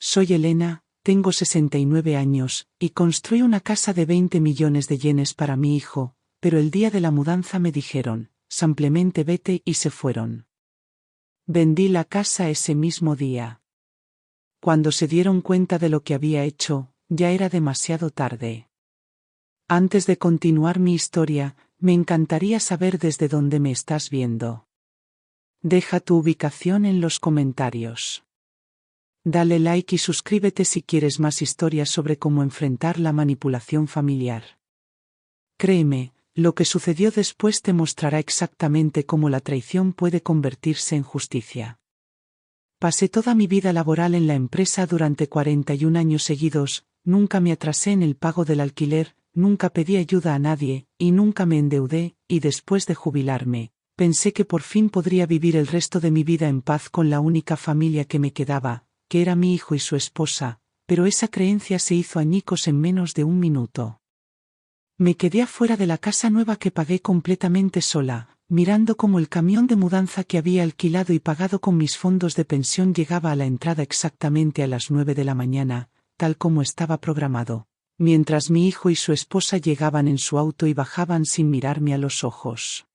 Soy Elena, tengo 69 años, y construí una casa de 20 millones de yenes para mi hijo, pero el día de la mudanza me dijeron, simplemente vete, y se fueron. Vendí la casa ese mismo día. Cuando se dieron cuenta de lo que había hecho, ya era demasiado tarde. Antes de continuar mi historia, me encantaría saber desde dónde me estás viendo. Deja tu ubicación en los comentarios. Dale like y suscríbete si quieres más historias sobre cómo enfrentar la manipulación familiar. Créeme, lo que sucedió después te mostrará exactamente cómo la traición puede convertirse en justicia. Pasé toda mi vida laboral en la empresa durante 41 años seguidos, nunca me atrasé en el pago del alquiler, nunca pedí ayuda a nadie, y nunca me endeudé, y después de jubilarme, pensé que por fin podría vivir el resto de mi vida en paz con la única familia que me quedaba, que era mi hijo y su esposa, pero esa creencia se hizo añicos en menos de un minuto. Me quedé afuera de la casa nueva que pagué completamente sola, mirando cómo el camión de mudanza que había alquilado y pagado con mis fondos de pensión llegaba a la entrada exactamente a las 9 de la mañana, tal como estaba programado, mientras mi hijo y su esposa llegaban en su auto y bajaban sin mirarme a los ojos.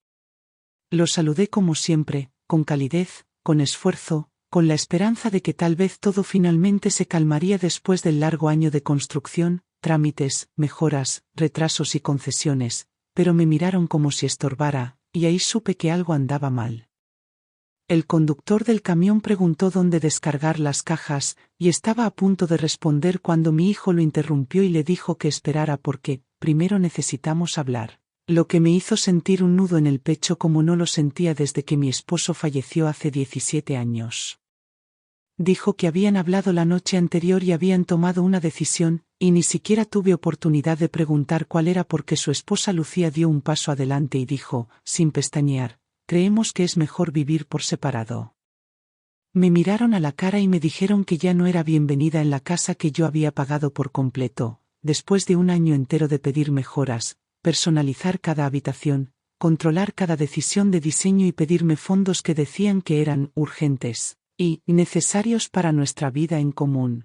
Los saludé como siempre, con calidez, con esfuerzo, con la esperanza de que tal vez todo finalmente se calmaría después del largo año de construcción, trámites, mejoras, retrasos y concesiones, pero me miraron como si estorbara, y ahí supe que algo andaba mal. El conductor del camión preguntó dónde descargar las cajas, y estaba a punto de responder cuando mi hijo lo interrumpió y le dijo que esperara porque, primero necesitamos hablar, lo que me hizo sentir un nudo en el pecho como no lo sentía desde que mi esposo falleció hace 17 años. Dijo que habían hablado la noche anterior y habían tomado una decisión, y ni siquiera tuve oportunidad de preguntar cuál era porque su esposa Lucía dio un paso adelante y dijo, sin pestañear, creemos que es mejor vivir por separado. Me miraron a la cara y me dijeron que ya no era bienvenida en la casa que yo había pagado por completo, después de un año entero de pedir mejoras, personalizar cada habitación, controlar cada decisión de diseño y pedirme fondos que decían que eran urgentes y necesarios para nuestra vida en común.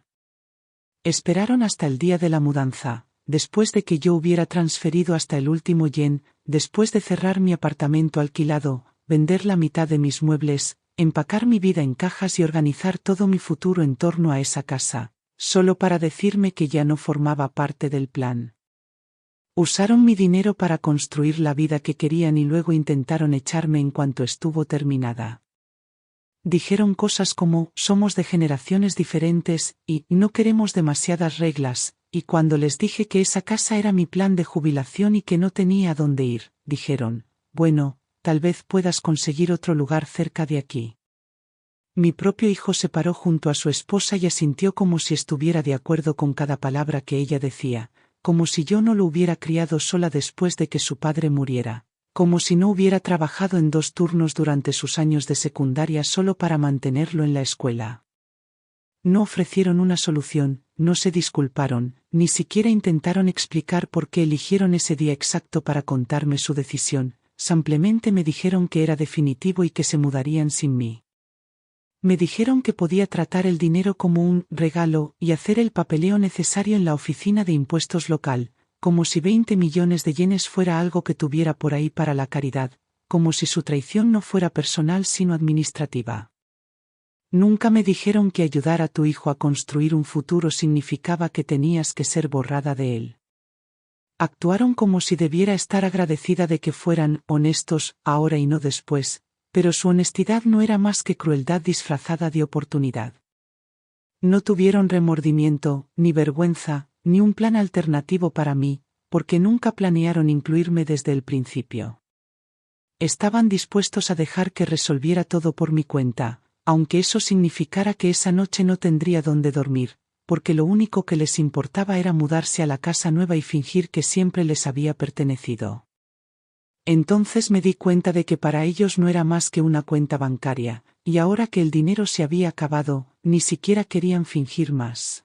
Esperaron hasta el día de la mudanza, después de que yo hubiera transferido hasta el último yen, después de cerrar mi apartamento alquilado, vender la mitad de mis muebles, empacar mi vida en cajas y organizar todo mi futuro en torno a esa casa, solo para decirme que ya no formaba parte del plan. Usaron mi dinero para construir la vida que querían y luego intentaron echarme en cuanto estuvo terminada. Dijeron cosas como, somos de generaciones diferentes, y no queremos demasiadas reglas, y cuando les dije que esa casa era mi plan de jubilación y que no tenía a dónde ir, dijeron, bueno, tal vez puedas conseguir otro lugar cerca de aquí. Mi propio hijo se paró junto a su esposa y asintió como si estuviera de acuerdo con cada palabra que ella decía, como si yo no lo hubiera criado sola después de que su padre muriera. Como si no hubiera trabajado en 2 turnos durante sus años de secundaria solo para mantenerlo en la escuela. No ofrecieron una solución, no se disculparon, ni siquiera intentaron explicar por qué eligieron ese día exacto para contarme su decisión, simplemente me dijeron que era definitivo y que se mudarían sin mí. Me dijeron que podía tratar el dinero como un regalo y hacer el papeleo necesario en la oficina de impuestos local, como si 20 millones de yenes fuera algo que tuviera por ahí para la caridad, como si su traición no fuera personal sino administrativa. Nunca me dijeron que ayudar a tu hijo a construir un futuro significaba que tenías que ser borrada de él. Actuaron como si debiera estar agradecida de que fueran honestos ahora y no después, pero su honestidad no era más que crueldad disfrazada de oportunidad. No tuvieron remordimiento, ni vergüenza, ni un plan alternativo para mí, porque nunca planearon incluirme desde el principio. Estaban dispuestos a dejar que resolviera todo por mi cuenta, aunque eso significara que esa noche no tendría dónde dormir, porque lo único que les importaba era mudarse a la casa nueva y fingir que siempre les había pertenecido. Entonces me di cuenta de que para ellos no era más que una cuenta bancaria, y ahora que el dinero se había acabado, ni siquiera querían fingir más.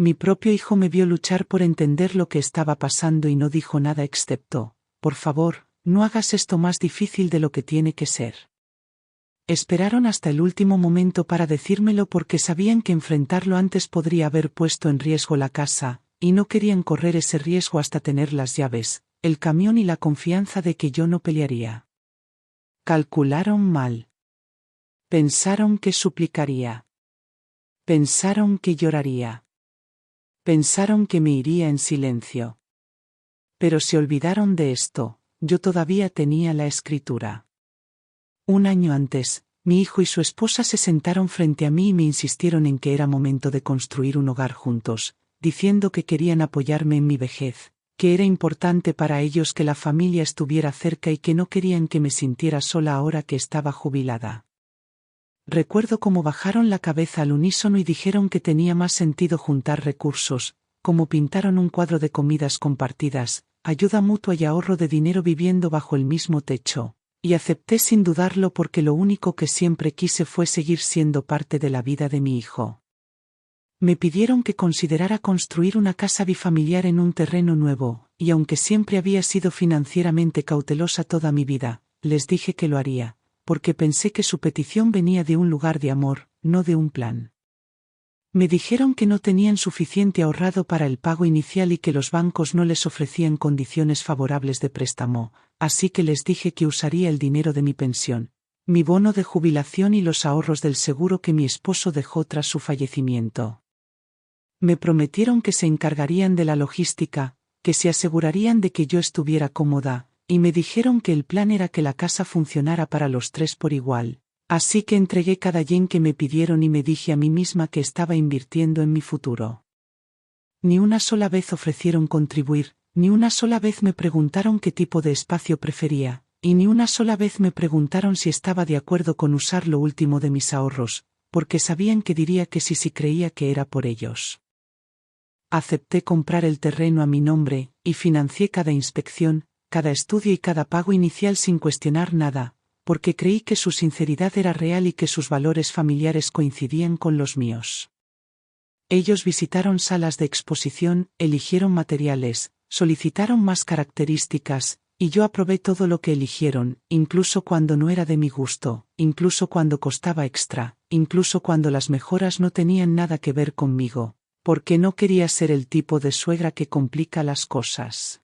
Mi propio hijo me vio luchar por entender lo que estaba pasando y no dijo nada excepto, por favor, no hagas esto más difícil de lo que tiene que ser. Esperaron hasta el último momento para decírmelo porque sabían que enfrentarlo antes podría haber puesto en riesgo la casa, y no querían correr ese riesgo hasta tener las llaves, el camión y la confianza de que yo no pelearía. Calcularon mal. Pensaron que suplicaría. Pensaron que lloraría. Pensaron que me iría en silencio. Pero se olvidaron de esto, yo todavía tenía la escritura. Un año antes, mi hijo y su esposa se sentaron frente a mí y me insistieron en que era momento de construir un hogar juntos, diciendo que querían apoyarme en mi vejez, que era importante para ellos que la familia estuviera cerca y que no querían que me sintiera sola ahora que estaba jubilada. Recuerdo cómo bajaron la cabeza al unísono y dijeron que tenía más sentido juntar recursos, como pintaron un cuadro de comidas compartidas, ayuda mutua y ahorro de dinero viviendo bajo el mismo techo. Y acepté sin dudarlo porque lo único que siempre quise fue seguir siendo parte de la vida de mi hijo. Me pidieron que considerara construir una casa bifamiliar en un terreno nuevo, y aunque siempre había sido financieramente cautelosa toda mi vida, les dije que lo haría, porque pensé que su petición venía de un lugar de amor, no de un plan. Me dijeron que no tenían suficiente ahorrado para el pago inicial y que los bancos no les ofrecían condiciones favorables de préstamo, así que les dije que usaría el dinero de mi pensión, mi bono de jubilación y los ahorros del seguro que mi esposo dejó tras su fallecimiento. Me prometieron que se encargarían de la logística, que se asegurarían de que yo estuviera cómoda, y me dijeron que el plan era que la casa funcionara para los tres por igual. Así que entregué cada yen que me pidieron y me dije a mí misma que estaba invirtiendo en mi futuro. Ni una sola vez ofrecieron contribuir, ni una sola vez me preguntaron qué tipo de espacio prefería, y ni una sola vez me preguntaron si estaba de acuerdo con usar lo último de mis ahorros, porque sabían que diría que sí si creía que era por ellos. Acepté comprar el terreno a mi nombre, y financié cada inspección, cada estudio y cada pago inicial sin cuestionar nada, porque creí que su sinceridad era real y que sus valores familiares coincidían con los míos. Ellos visitaron salas de exposición, eligieron materiales, solicitaron más características, y yo aprobé todo lo que eligieron, incluso cuando no era de mi gusto, incluso cuando costaba extra, incluso cuando las mejoras no tenían nada que ver conmigo, porque no quería ser el tipo de suegra que complica las cosas.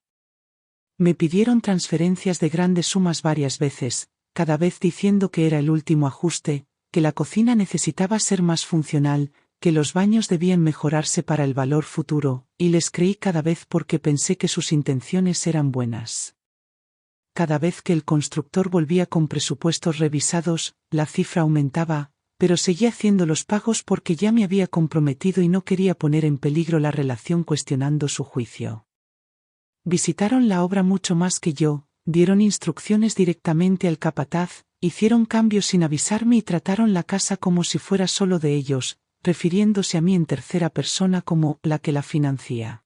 Me pidieron transferencias de grandes sumas varias veces, cada vez diciendo que era el último ajuste, que la cocina necesitaba ser más funcional, que los baños debían mejorarse para el valor futuro, y les creí cada vez porque pensé que sus intenciones eran buenas. Cada vez que el constructor volvía con presupuestos revisados, la cifra aumentaba, pero seguía haciendo los pagos porque ya me había comprometido y no quería poner en peligro la relación cuestionando su juicio. Visitaron la obra mucho más que yo, dieron instrucciones directamente al capataz, hicieron cambios sin avisarme y trataron la casa como si fuera solo de ellos, refiriéndose a mí en tercera persona como la que la financia.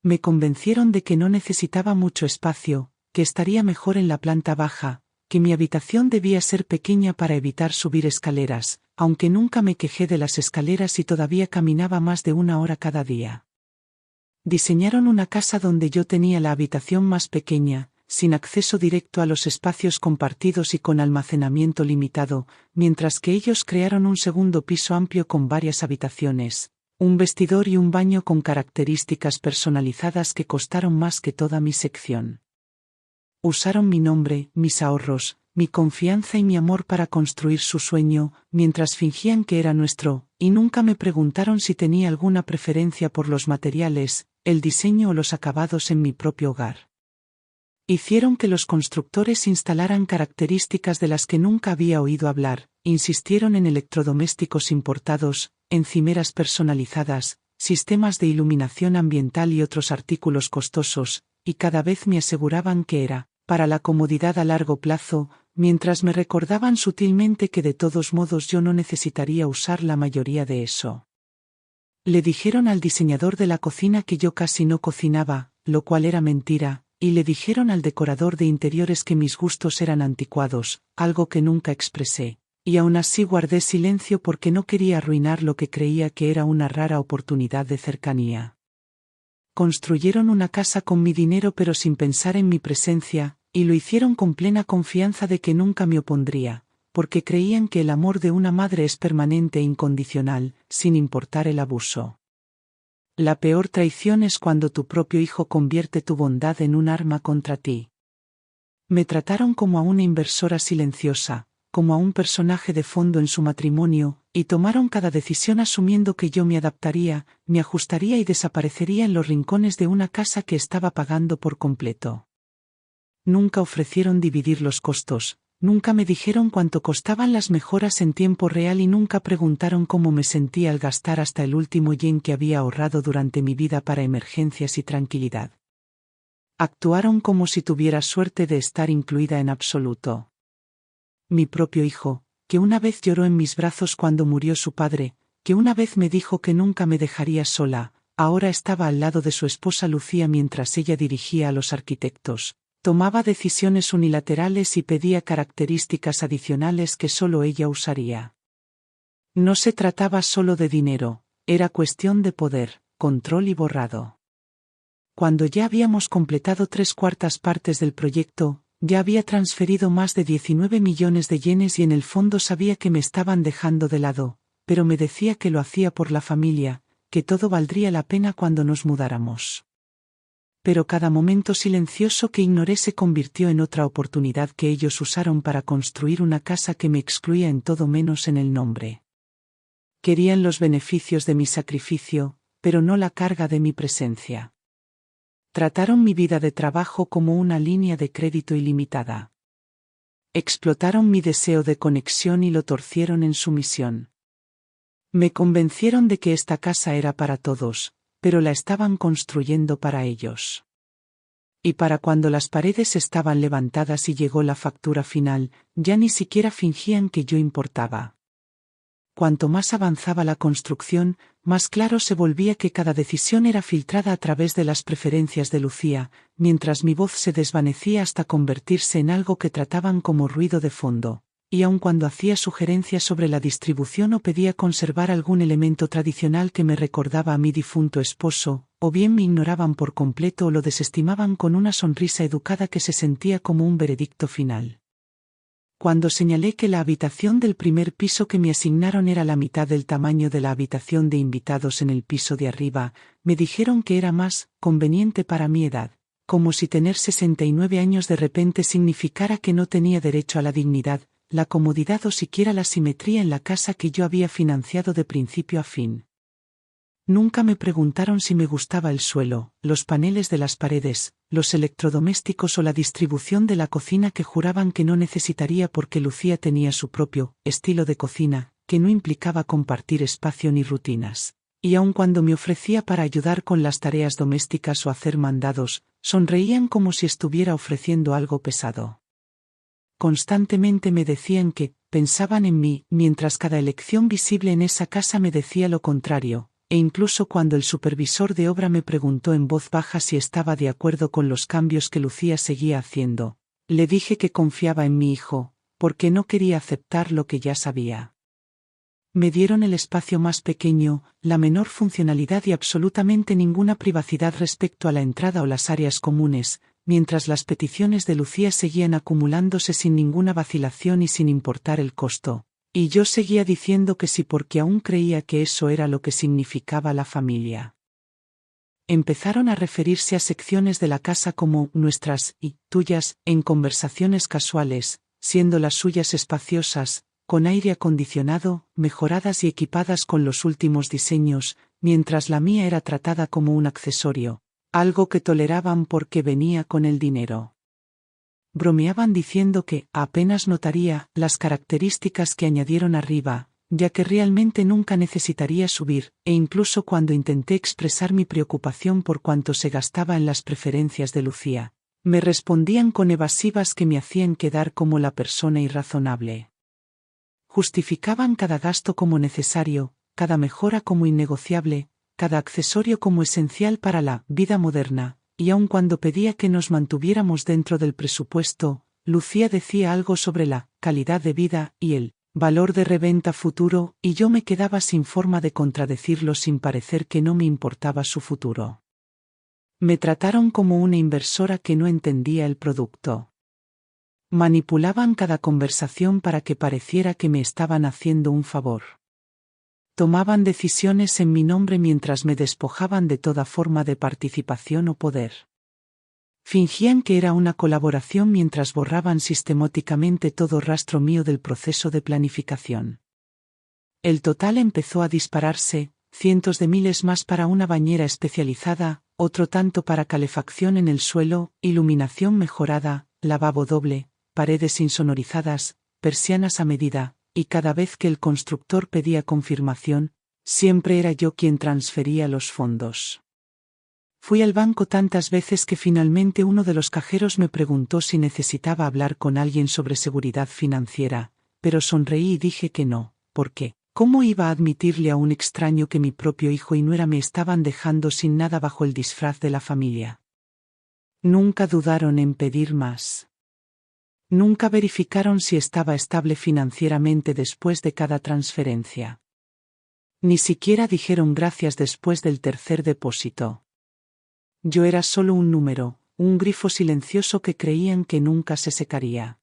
Me convencieron de que no necesitaba mucho espacio, que estaría mejor en la planta baja, que mi habitación debía ser pequeña para evitar subir escaleras, aunque nunca me quejé de las escaleras y todavía caminaba más de 1 hora cada día. Diseñaron una casa donde yo tenía la habitación más pequeña, sin acceso directo a los espacios compartidos y con almacenamiento limitado, mientras que ellos crearon un segundo piso amplio con varias habitaciones, un vestidor y un baño con características personalizadas que costaron más que toda mi sección. Usaron mi nombre, mis ahorros, mi confianza y mi amor para construir su sueño, mientras fingían que era nuestro, y nunca me preguntaron si tenía alguna preferencia por los materiales, el diseño o los acabados en mi propio hogar. Hicieron que los constructores instalaran características de las que nunca había oído hablar, insistieron en electrodomésticos importados, encimeras personalizadas, sistemas de iluminación ambiental y otros artículos costosos, y cada vez me aseguraban que era, para la comodidad a largo plazo, mientras me recordaban sutilmente que de todos modos yo no necesitaría usar la mayoría de eso. Le dijeron al diseñador de la cocina que yo casi no cocinaba, lo cual era mentira, y le dijeron al decorador de interiores que mis gustos eran anticuados, algo que nunca expresé, y aún así guardé silencio porque no quería arruinar lo que creía que era una rara oportunidad de cercanía. Construyeron una casa con mi dinero pero sin pensar en mi presencia, y lo hicieron con plena confianza de que nunca me opondría, porque creían que el amor de una madre es permanente e incondicional, sin importar el abuso. La peor traición es cuando tu propio hijo convierte tu bondad en un arma contra ti. Me trataron como a una inversora silenciosa, como a un personaje de fondo en su matrimonio, y tomaron cada decisión asumiendo que yo me adaptaría, me ajustaría y desaparecería en los rincones de una casa que estaba pagando por completo. Nunca ofrecieron dividir los costos, nunca me dijeron cuánto costaban las mejoras en tiempo real y nunca preguntaron cómo me sentía al gastar hasta el último yen que había ahorrado durante mi vida para emergencias y tranquilidad. Actuaron como si tuviera suerte de estar incluida en absoluto. Mi propio hijo, que una vez lloró en mis brazos cuando murió su padre, que una vez me dijo que nunca me dejaría sola, ahora estaba al lado de su esposa Lucía mientras ella dirigía a los arquitectos, tomaba decisiones unilaterales y pedía características adicionales que solo ella usaría. No se trataba solo de dinero, era cuestión de poder, control y borrado. Cuando ya habíamos completado 3/4 partes del proyecto, ya había transferido más de 19 millones de yenes y en el fondo sabía que me estaban dejando de lado, pero me decía que lo hacía por la familia, que todo valdría la pena cuando nos mudáramos. Pero cada momento silencioso que ignoré se convirtió en otra oportunidad que ellos usaron para construir una casa que me excluía en todo menos en el nombre. Querían los beneficios de mi sacrificio, pero no la carga de mi presencia. Trataron mi vida de trabajo como una línea de crédito ilimitada. Explotaron mi deseo de conexión y lo torcieron en su misión. Me convencieron de que esta casa era para todos, pero la estaban construyendo para ellos. Y para cuando las paredes estaban levantadas y llegó la factura final, ya ni siquiera fingían que yo importaba. Cuanto más avanzaba la construcción, más claro se volvía que cada decisión era filtrada a través de las preferencias de Lucía, mientras mi voz se desvanecía hasta convertirse en algo que trataban como ruido de fondo, y aun cuando hacía sugerencias sobre la distribución o pedía conservar algún elemento tradicional que me recordaba a mi difunto esposo, o bien me ignoraban por completo o lo desestimaban con una sonrisa educada que se sentía como un veredicto final. Cuando señalé que la habitación del primer piso que me asignaron era la mitad del tamaño de la habitación de invitados en el piso de arriba, me dijeron que era más conveniente para mi edad, como si tener 69 años de repente significara que no tenía derecho a la dignidad, la comodidad o siquiera la simetría en la casa que yo había financiado de principio a fin. Nunca me preguntaron si me gustaba el suelo, los paneles de las paredes, los electrodomésticos o la distribución de la cocina que juraban que no necesitaría porque Lucía tenía su propio estilo de cocina, que no implicaba compartir espacio ni rutinas. Y aun cuando me ofrecía para ayudar con las tareas domésticas o hacer mandados, sonreían como si estuviera ofreciendo algo pesado. Constantemente me decían que pensaban en mí, mientras cada elección visible en esa casa me decía lo contrario. E incluso cuando el supervisor de obra me preguntó en voz baja si estaba de acuerdo con los cambios que Lucía seguía haciendo, le dije que confiaba en mi hijo, porque no quería aceptar lo que ya sabía. Me dieron el espacio más pequeño, la menor funcionalidad y absolutamente ninguna privacidad respecto a la entrada o las áreas comunes, mientras las peticiones de Lucía seguían acumulándose sin ninguna vacilación y sin importar el costo. Y yo seguía diciendo que sí porque aún creía que eso era lo que significaba la familia. Empezaron a referirse a secciones de la casa como nuestras y tuyas en conversaciones casuales, siendo las suyas espaciosas, con aire acondicionado, mejoradas y equipadas con los últimos diseños, mientras la mía era tratada como un accesorio, algo que toleraban porque venía con el dinero. Bromeaban diciendo que apenas notaría las características que añadieron arriba, ya que realmente nunca necesitaría subir, e incluso cuando intenté expresar mi preocupación por cuánto se gastaba en las preferencias de Lucía, me respondían con evasivas que me hacían quedar como la persona irrazonable. Justificaban cada gasto como necesario, cada mejora como innegociable, cada accesorio como esencial para la vida moderna. Y aun cuando pedía que nos mantuviéramos dentro del presupuesto, Lucía decía algo sobre la calidad de vida y el valor de reventa futuro, y yo me quedaba sin forma de contradecirlo sin parecer que no me importaba su futuro. Me trataron como una inversora que no entendía el producto. Manipulaban cada conversación para que pareciera que me estaban haciendo un favor. Tomaban decisiones en mi nombre mientras me despojaban de toda forma de participación o poder. Fingían que era una colaboración mientras borraban sistemáticamente todo rastro mío del proceso de planificación. El total empezó a dispararse, cientos de miles más para una bañera especializada, otro tanto para calefacción en el suelo, iluminación mejorada, lavabo doble, paredes insonorizadas, persianas a medida, y cada vez que el constructor pedía confirmación, siempre era yo quien transfería los fondos. Fui al banco tantas veces que finalmente uno de los cajeros me preguntó si necesitaba hablar con alguien sobre seguridad financiera, pero sonreí y dije que no, porque ¿cómo iba a admitirle a un extraño que mi propio hijo y nuera me estaban dejando sin nada bajo el disfraz de la familia? Nunca dudaron en pedir más. Nunca verificaron si estaba estable financieramente después de cada transferencia. Ni siquiera dijeron gracias después del tercer depósito. Yo era solo un número, un grifo silencioso que creían que nunca se secaría.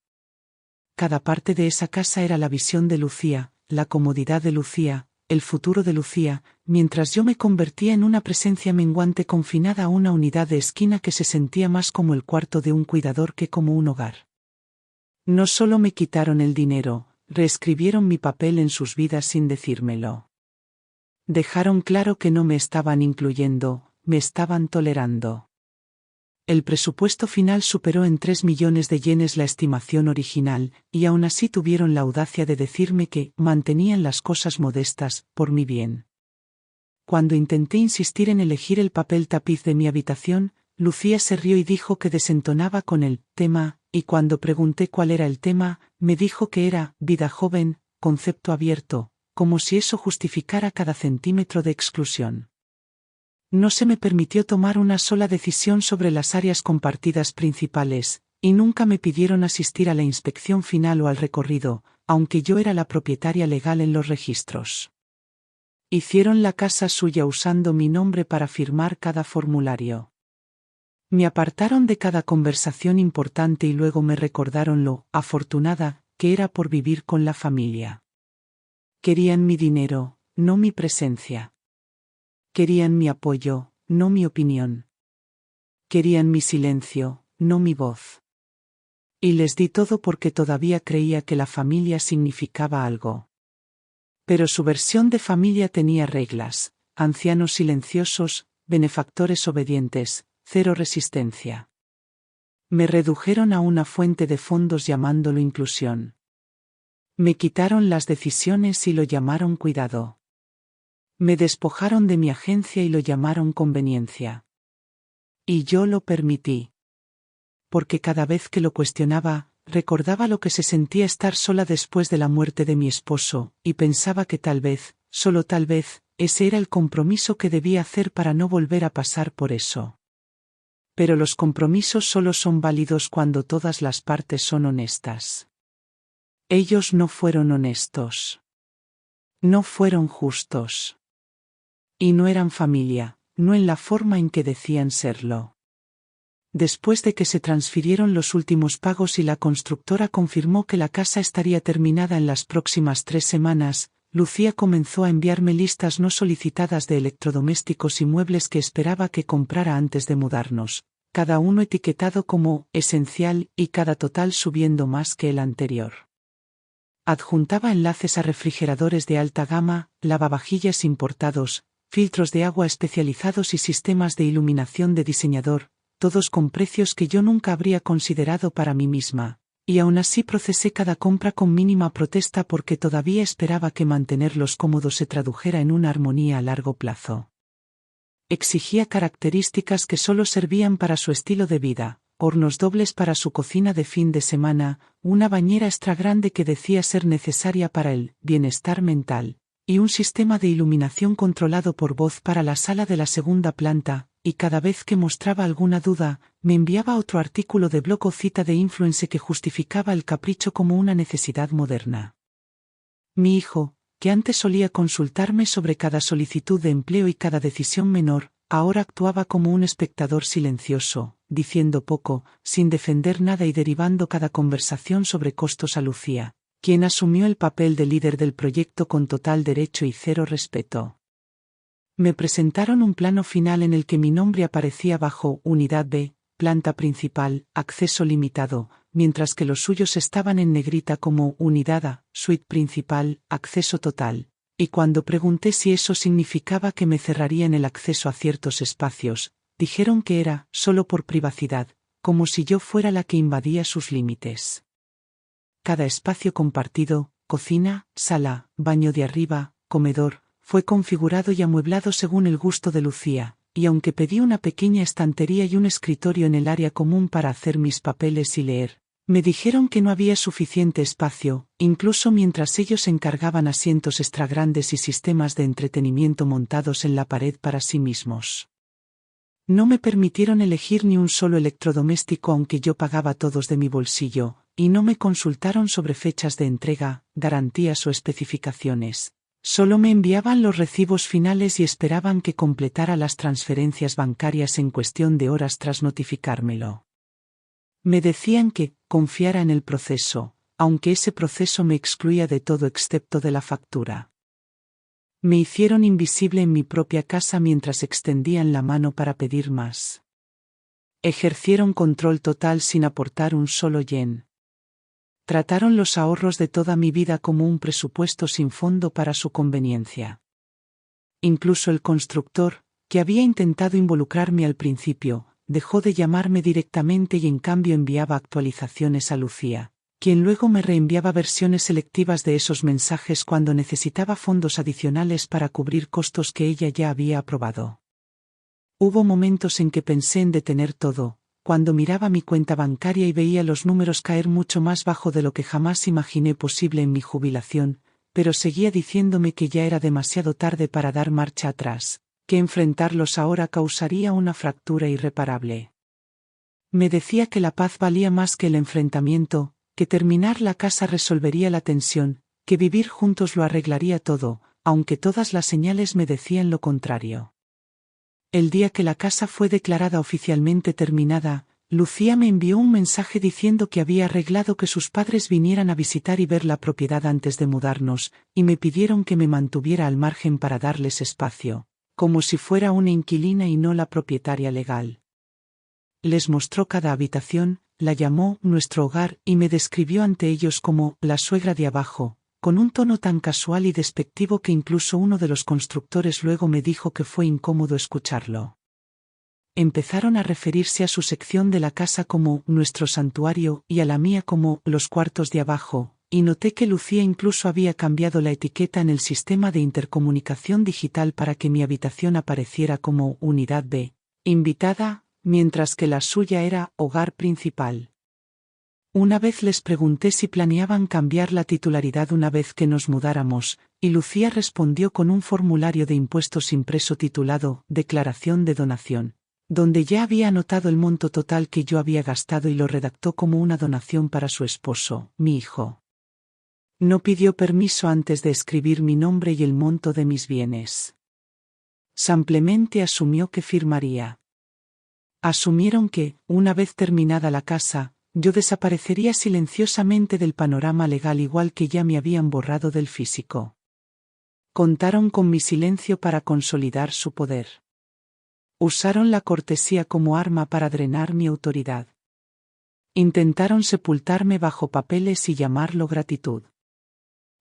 Cada parte de esa casa era la visión de Lucía, la comodidad de Lucía, el futuro de Lucía, mientras yo me convertía en una presencia menguante confinada a una unidad de esquina que se sentía más como el cuarto de un cuidador que como un hogar. No solo me quitaron el dinero, reescribieron mi papel en sus vidas sin decírmelo. Dejaron claro que no me estaban incluyendo, me estaban tolerando. El presupuesto final superó en 3 millones de yenes la estimación original, y aún así tuvieron la audacia de decirme que mantenían las cosas modestas, por mi bien. Cuando intenté insistir en elegir el papel tapiz de mi habitación, Lucía se rió y dijo que desentonaba con el tema, y cuando pregunté cuál era el tema, me dijo que era vida joven, concepto abierto, como si eso justificara cada centímetro de exclusión. No se me permitió tomar una sola decisión sobre las áreas compartidas principales, y nunca me pidieron asistir a la inspección final o al recorrido, aunque yo era la propietaria legal en los registros. Hicieron la casa suya usando mi nombre para firmar cada formulario. Me apartaron de cada conversación importante y luego me recordaron lo afortunada que era por vivir con la familia. Querían mi dinero, no mi presencia. Querían mi apoyo, no mi opinión. Querían mi silencio, no mi voz. Y les di todo porque todavía creía que la familia significaba algo. Pero su versión de familia tenía reglas, ancianos silenciosos, benefactores obedientes, cero resistencia. Me redujeron a una fuente de fondos llamándolo inclusión. Me quitaron las decisiones y lo llamaron cuidado. Me despojaron de mi agencia y lo llamaron conveniencia. Y yo lo permití. Porque cada vez que lo cuestionaba, recordaba lo que se sentía estar sola después de la muerte de mi esposo, y pensaba que tal vez, solo tal vez, ese era el compromiso que debía hacer para no volver a pasar por eso. Pero los compromisos solo son válidos cuando todas las partes son honestas. Ellos no fueron honestos. No fueron justos. Y no eran familia, no en la forma en que decían serlo. Después de que se transfirieron los últimos pagos y la constructora confirmó que la casa estaría terminada en las próximas 3 semanas, Lucía comenzó a enviarme listas no solicitadas de electrodomésticos y muebles que esperaba que comprara antes de mudarnos, cada uno etiquetado como esencial y cada total subiendo más que el anterior. Adjuntaba enlaces a refrigeradores de alta gama, lavavajillas importados, filtros de agua especializados y sistemas de iluminación de diseñador, todos con precios que yo nunca habría considerado para mí misma, y aún así procesé cada compra con mínima protesta porque todavía esperaba que mantenerlos cómodos se tradujera en una armonía a largo plazo. Exigía características que solo servían para su estilo de vida, hornos dobles para su cocina de fin de semana, una bañera extra grande que decía ser necesaria para el bienestar mental, y un sistema de iluminación controlado por voz para la sala de la segunda planta, y cada vez que mostraba alguna duda, me enviaba otro artículo de blog o cita de influencer que justificaba el capricho como una necesidad moderna. Mi hijo, que antes solía consultarme sobre cada solicitud de empleo y cada decisión menor, ahora actuaba como un espectador silencioso, diciendo poco, sin defender nada y derivando cada conversación sobre costos a Lucía, quien asumió el papel de líder del proyecto con total derecho y cero respeto. Me presentaron un plano final en el que mi nombre aparecía bajo Unidad B, planta principal, acceso limitado, mientras que los suyos estaban en negrita como Unidad A, suite principal, acceso total. Y cuando pregunté si eso significaba que me cerrarían el acceso a ciertos espacios, dijeron que era solo por privacidad, como si yo fuera la que invadía sus límites. Cada espacio compartido, cocina, sala, baño de arriba, comedor, fue configurado y amueblado según el gusto de Lucía, y aunque pedí una pequeña estantería y un escritorio en el área común para hacer mis papeles y leer, me dijeron que no había suficiente espacio, incluso mientras ellos encargaban asientos extra grandes y sistemas de entretenimiento montados en la pared para sí mismos. No me permitieron elegir ni un solo electrodoméstico aunque yo pagaba todos de mi bolsillo, y no me consultaron sobre fechas de entrega, garantías o especificaciones. Solo me enviaban los recibos finales y esperaban que completara las transferencias bancarias en cuestión de horas tras notificármelo. Me decían que confiara en el proceso, aunque ese proceso me excluía de todo excepto de la factura. Me hicieron invisible en mi propia casa mientras extendían la mano para pedir más. Ejercieron control total sin aportar un solo yen. Trataron los ahorros de toda mi vida como un presupuesto sin fondo para su conveniencia. Incluso el constructor, que había intentado involucrarme al principio, dejó de llamarme directamente y en cambio enviaba actualizaciones a Lucía, quien luego me reenviaba versiones selectivas de esos mensajes cuando necesitaba fondos adicionales para cubrir costos que ella ya había aprobado. Hubo momentos en que pensé en detener todo, cuando miraba mi cuenta bancaria y veía los números caer mucho más bajo de lo que jamás imaginé posible en mi jubilación, pero seguía diciéndome que ya era demasiado tarde para dar marcha atrás, que enfrentarlos ahora causaría una fractura irreparable. Me decía que la paz valía más que el enfrentamiento, que terminar la casa resolvería la tensión, que vivir juntos lo arreglaría todo, aunque todas las señales me decían lo contrario. El día que la casa fue declarada oficialmente terminada, Lucía me envió un mensaje diciendo que había arreglado que sus padres vinieran a visitar y ver la propiedad antes de mudarnos, y me pidieron que me mantuviera al margen para darles espacio, como si fuera una inquilina y no la propietaria legal. Les mostró cada habitación, la llamó nuestro hogar y me describió ante ellos como la suegra de abajo, con un tono tan casual y despectivo que incluso uno de los constructores luego me dijo que fue incómodo escucharlo. Empezaron a referirse a su sección de la casa como nuestro santuario y a la mía como los cuartos de abajo, y noté que Lucía incluso había cambiado la etiqueta en el sistema de intercomunicación digital para que mi habitación apareciera como Unidad B, invitada, mientras que la suya era hogar principal. Una vez les pregunté si planeaban cambiar la titularidad una vez que nos mudáramos, y Lucía respondió con un formulario de impuestos impreso titulado Declaración de donación, donde ya había anotado el monto total que yo había gastado y lo redactó como una donación para su esposo, mi hijo. No pidió permiso antes de escribir mi nombre y el monto de mis bienes. Simplemente asumió que firmaría. Asumieron que, una vez terminada la casa, yo desaparecería silenciosamente del panorama legal igual que ya me habían borrado del físico. Contaron con mi silencio para consolidar su poder. Usaron la cortesía como arma para drenar mi autoridad. Intentaron sepultarme bajo papeles y llamarlo gratitud.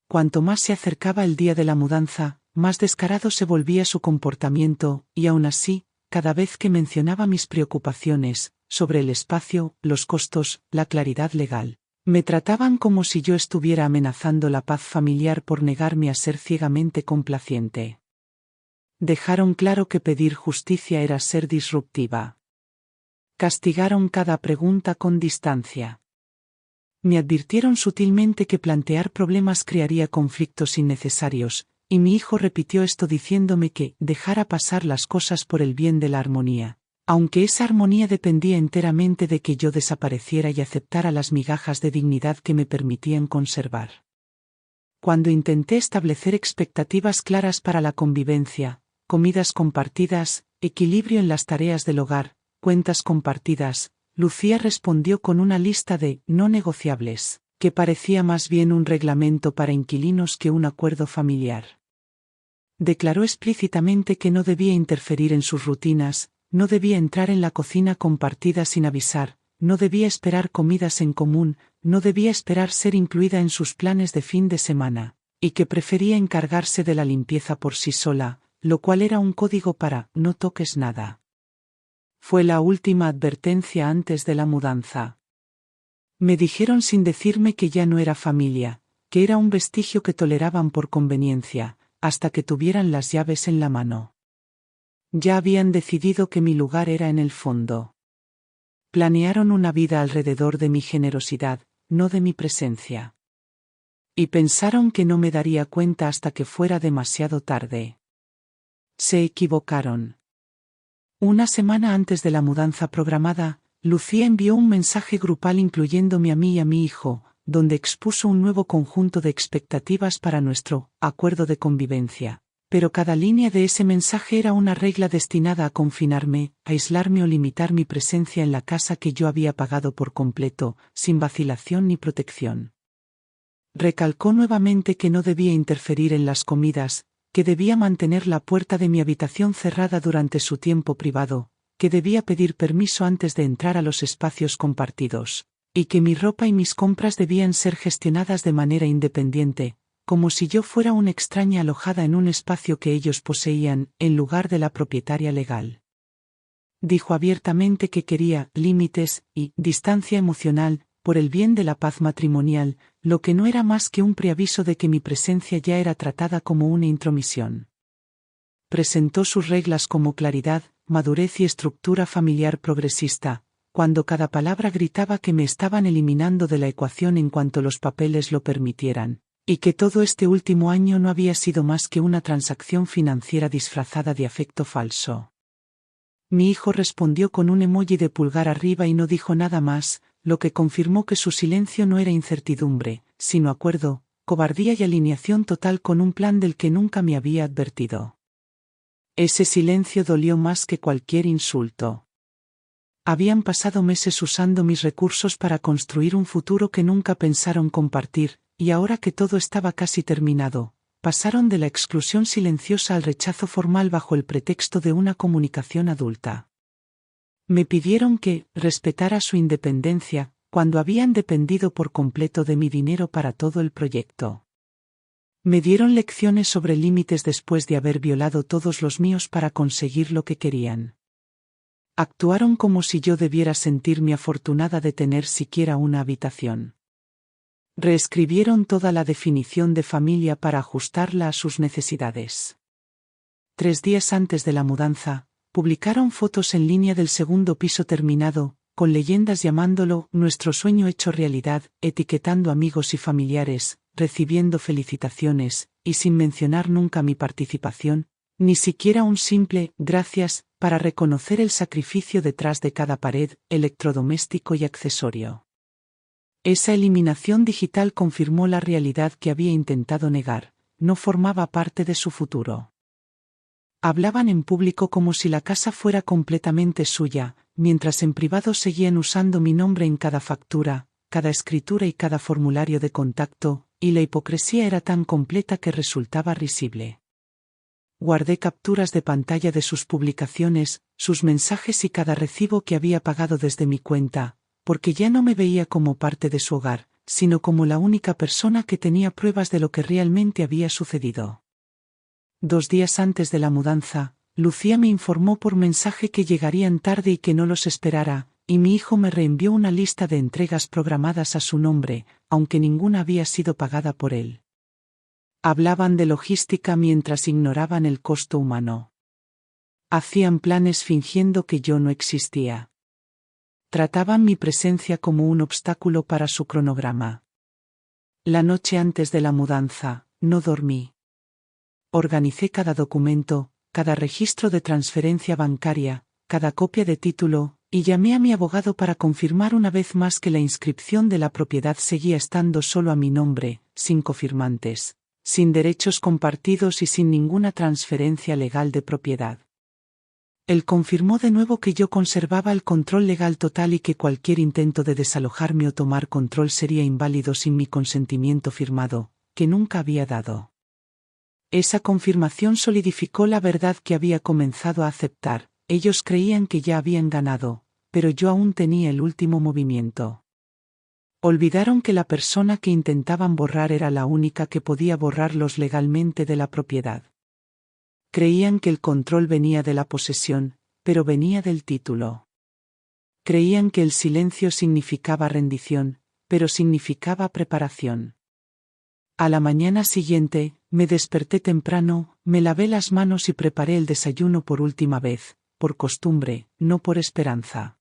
Cuanto más se acercaba el día de la mudanza, más descarado se volvía su comportamiento, y aún así, cada vez que mencionaba mis preocupaciones, sobre el espacio, los costos, la claridad legal, me trataban como si yo estuviera amenazando la paz familiar por negarme a ser ciegamente complaciente. Dejaron claro que pedir justicia era ser disruptiva. Castigaron cada pregunta con distancia. Me advirtieron sutilmente que plantear problemas crearía conflictos innecesarios, y mi hijo repitió esto diciéndome que dejara pasar las cosas por el bien de la armonía, aunque esa armonía dependía enteramente de que yo desapareciera y aceptara las migajas de dignidad que me permitían conservar. Cuando intenté establecer expectativas claras para la convivencia, comidas compartidas, equilibrio en las tareas del hogar, cuentas compartidas, Lucía respondió con una lista de no negociables, que parecía más bien un reglamento para inquilinos que un acuerdo familiar. Declaró explícitamente que no debía interferir en sus rutinas, no debía entrar en la cocina compartida sin avisar, no debía esperar comidas en común, no debía esperar ser incluida en sus planes de fin de semana, y que prefería encargarse de la limpieza por sí sola, lo cual era un código para no toques nada. Fue la última advertencia antes de la mudanza. Me dijeron sin decirme que ya no era familia, que era un vestigio que toleraban por conveniencia, hasta que tuvieran las llaves en la mano. Ya habían decidido que mi lugar era en el fondo. Planearon una vida alrededor de mi generosidad, no de mi presencia. Y pensaron que no me daría cuenta hasta que fuera demasiado tarde. Se equivocaron. Una semana antes de la mudanza programada, Lucía envió un mensaje grupal incluyéndome a mí y a mi hijo, donde expuso un nuevo conjunto de expectativas para nuestro acuerdo de convivencia. Pero cada línea de ese mensaje era una regla destinada a confinarme, aislarme o limitar mi presencia en la casa que yo había pagado por completo, sin vacilación ni protección. Recalcó nuevamente que no debía interferir en las comidas, que debía mantener la puerta de mi habitación cerrada durante su tiempo privado, que debía pedir permiso antes de entrar a los espacios compartidos, y que mi ropa y mis compras debían ser gestionadas de manera independiente, como si yo fuera una extraña alojada en un espacio que ellos poseían, en lugar de la propietaria legal. Dijo abiertamente que quería límites y distancia emocional, por el bien de la paz matrimonial, lo que no era más que un preaviso de que mi presencia ya era tratada como una intromisión. Presentó sus reglas como claridad, madurez y estructura familiar progresista, cuando cada palabra gritaba que me estaban eliminando de la ecuación en cuanto los papeles lo permitieran, y que todo este último año no había sido más que una transacción financiera disfrazada de afecto falso. Mi hijo respondió con un emoji de pulgar arriba y no dijo nada más, lo que confirmó que su silencio no era incertidumbre, sino acuerdo, cobardía y alineación total con un plan del que nunca me había advertido. Ese silencio dolió más que cualquier insulto. Habían pasado meses usando mis recursos para construir un futuro que nunca pensaron compartir, y ahora que todo estaba casi terminado, pasaron de la exclusión silenciosa al rechazo formal bajo el pretexto de una comunicación adulta. Me pidieron que respetara su independencia, cuando habían dependido por completo de mi dinero para todo el proyecto. Me dieron lecciones sobre límites después de haber violado todos los míos para conseguir lo que querían. Actuaron como si yo debiera sentirme afortunada de tener siquiera una habitación. Reescribieron toda la definición de familia para ajustarla a sus necesidades. 3 días antes de la mudanza, publicaron fotos en línea del segundo piso terminado, con leyendas llamándolo nuestro sueño hecho realidad, etiquetando amigos y familiares, recibiendo felicitaciones, y sin mencionar nunca mi participación, ni siquiera un simple gracias, para reconocer el sacrificio detrás de cada pared, electrodoméstico y accesorio. Esa eliminación digital confirmó la realidad que había intentado negar, no formaba parte de su futuro. Hablaban en público como si la casa fuera completamente suya, mientras en privado seguían usando mi nombre en cada factura, cada escritura y cada formulario de contacto, y la hipocresía era tan completa que resultaba risible. Guardé capturas de pantalla de sus publicaciones, sus mensajes y cada recibo que había pagado desde mi cuenta, porque ya no me veía como parte de su hogar, sino como la única persona que tenía pruebas de lo que realmente había sucedido. 2 días antes de la mudanza, Lucía me informó por mensaje que llegarían tarde y que no los esperara, y mi hijo me reenvió una lista de entregas programadas a su nombre, aunque ninguna había sido pagada por él. Hablaban de logística mientras ignoraban el costo humano. Hacían planes fingiendo que yo no existía. Trataban mi presencia como un obstáculo para su cronograma. La noche antes de la mudanza, no dormí. Organicé cada documento, cada registro de transferencia bancaria, cada copia de título, y llamé a mi abogado para confirmar una vez más que la inscripción de la propiedad seguía estando solo a mi nombre, sin cofirmantes, sin derechos compartidos y sin ninguna transferencia legal de propiedad. Él confirmó de nuevo que yo conservaba el control legal total y que cualquier intento de desalojarme o tomar control sería inválido sin mi consentimiento firmado, que nunca había dado. Esa confirmación solidificó la verdad que había comenzado a aceptar. Ellos creían que ya habían ganado, pero yo aún tenía el último movimiento. Olvidaron que la persona que intentaban borrar era la única que podía borrarlos legalmente de la propiedad. Creían que el control venía de la posesión, pero venía del título. Creían que el silencio significaba rendición, pero significaba preparación. A la mañana siguiente, me desperté temprano, me lavé las manos y preparé el desayuno por última vez, por costumbre, no por esperanza.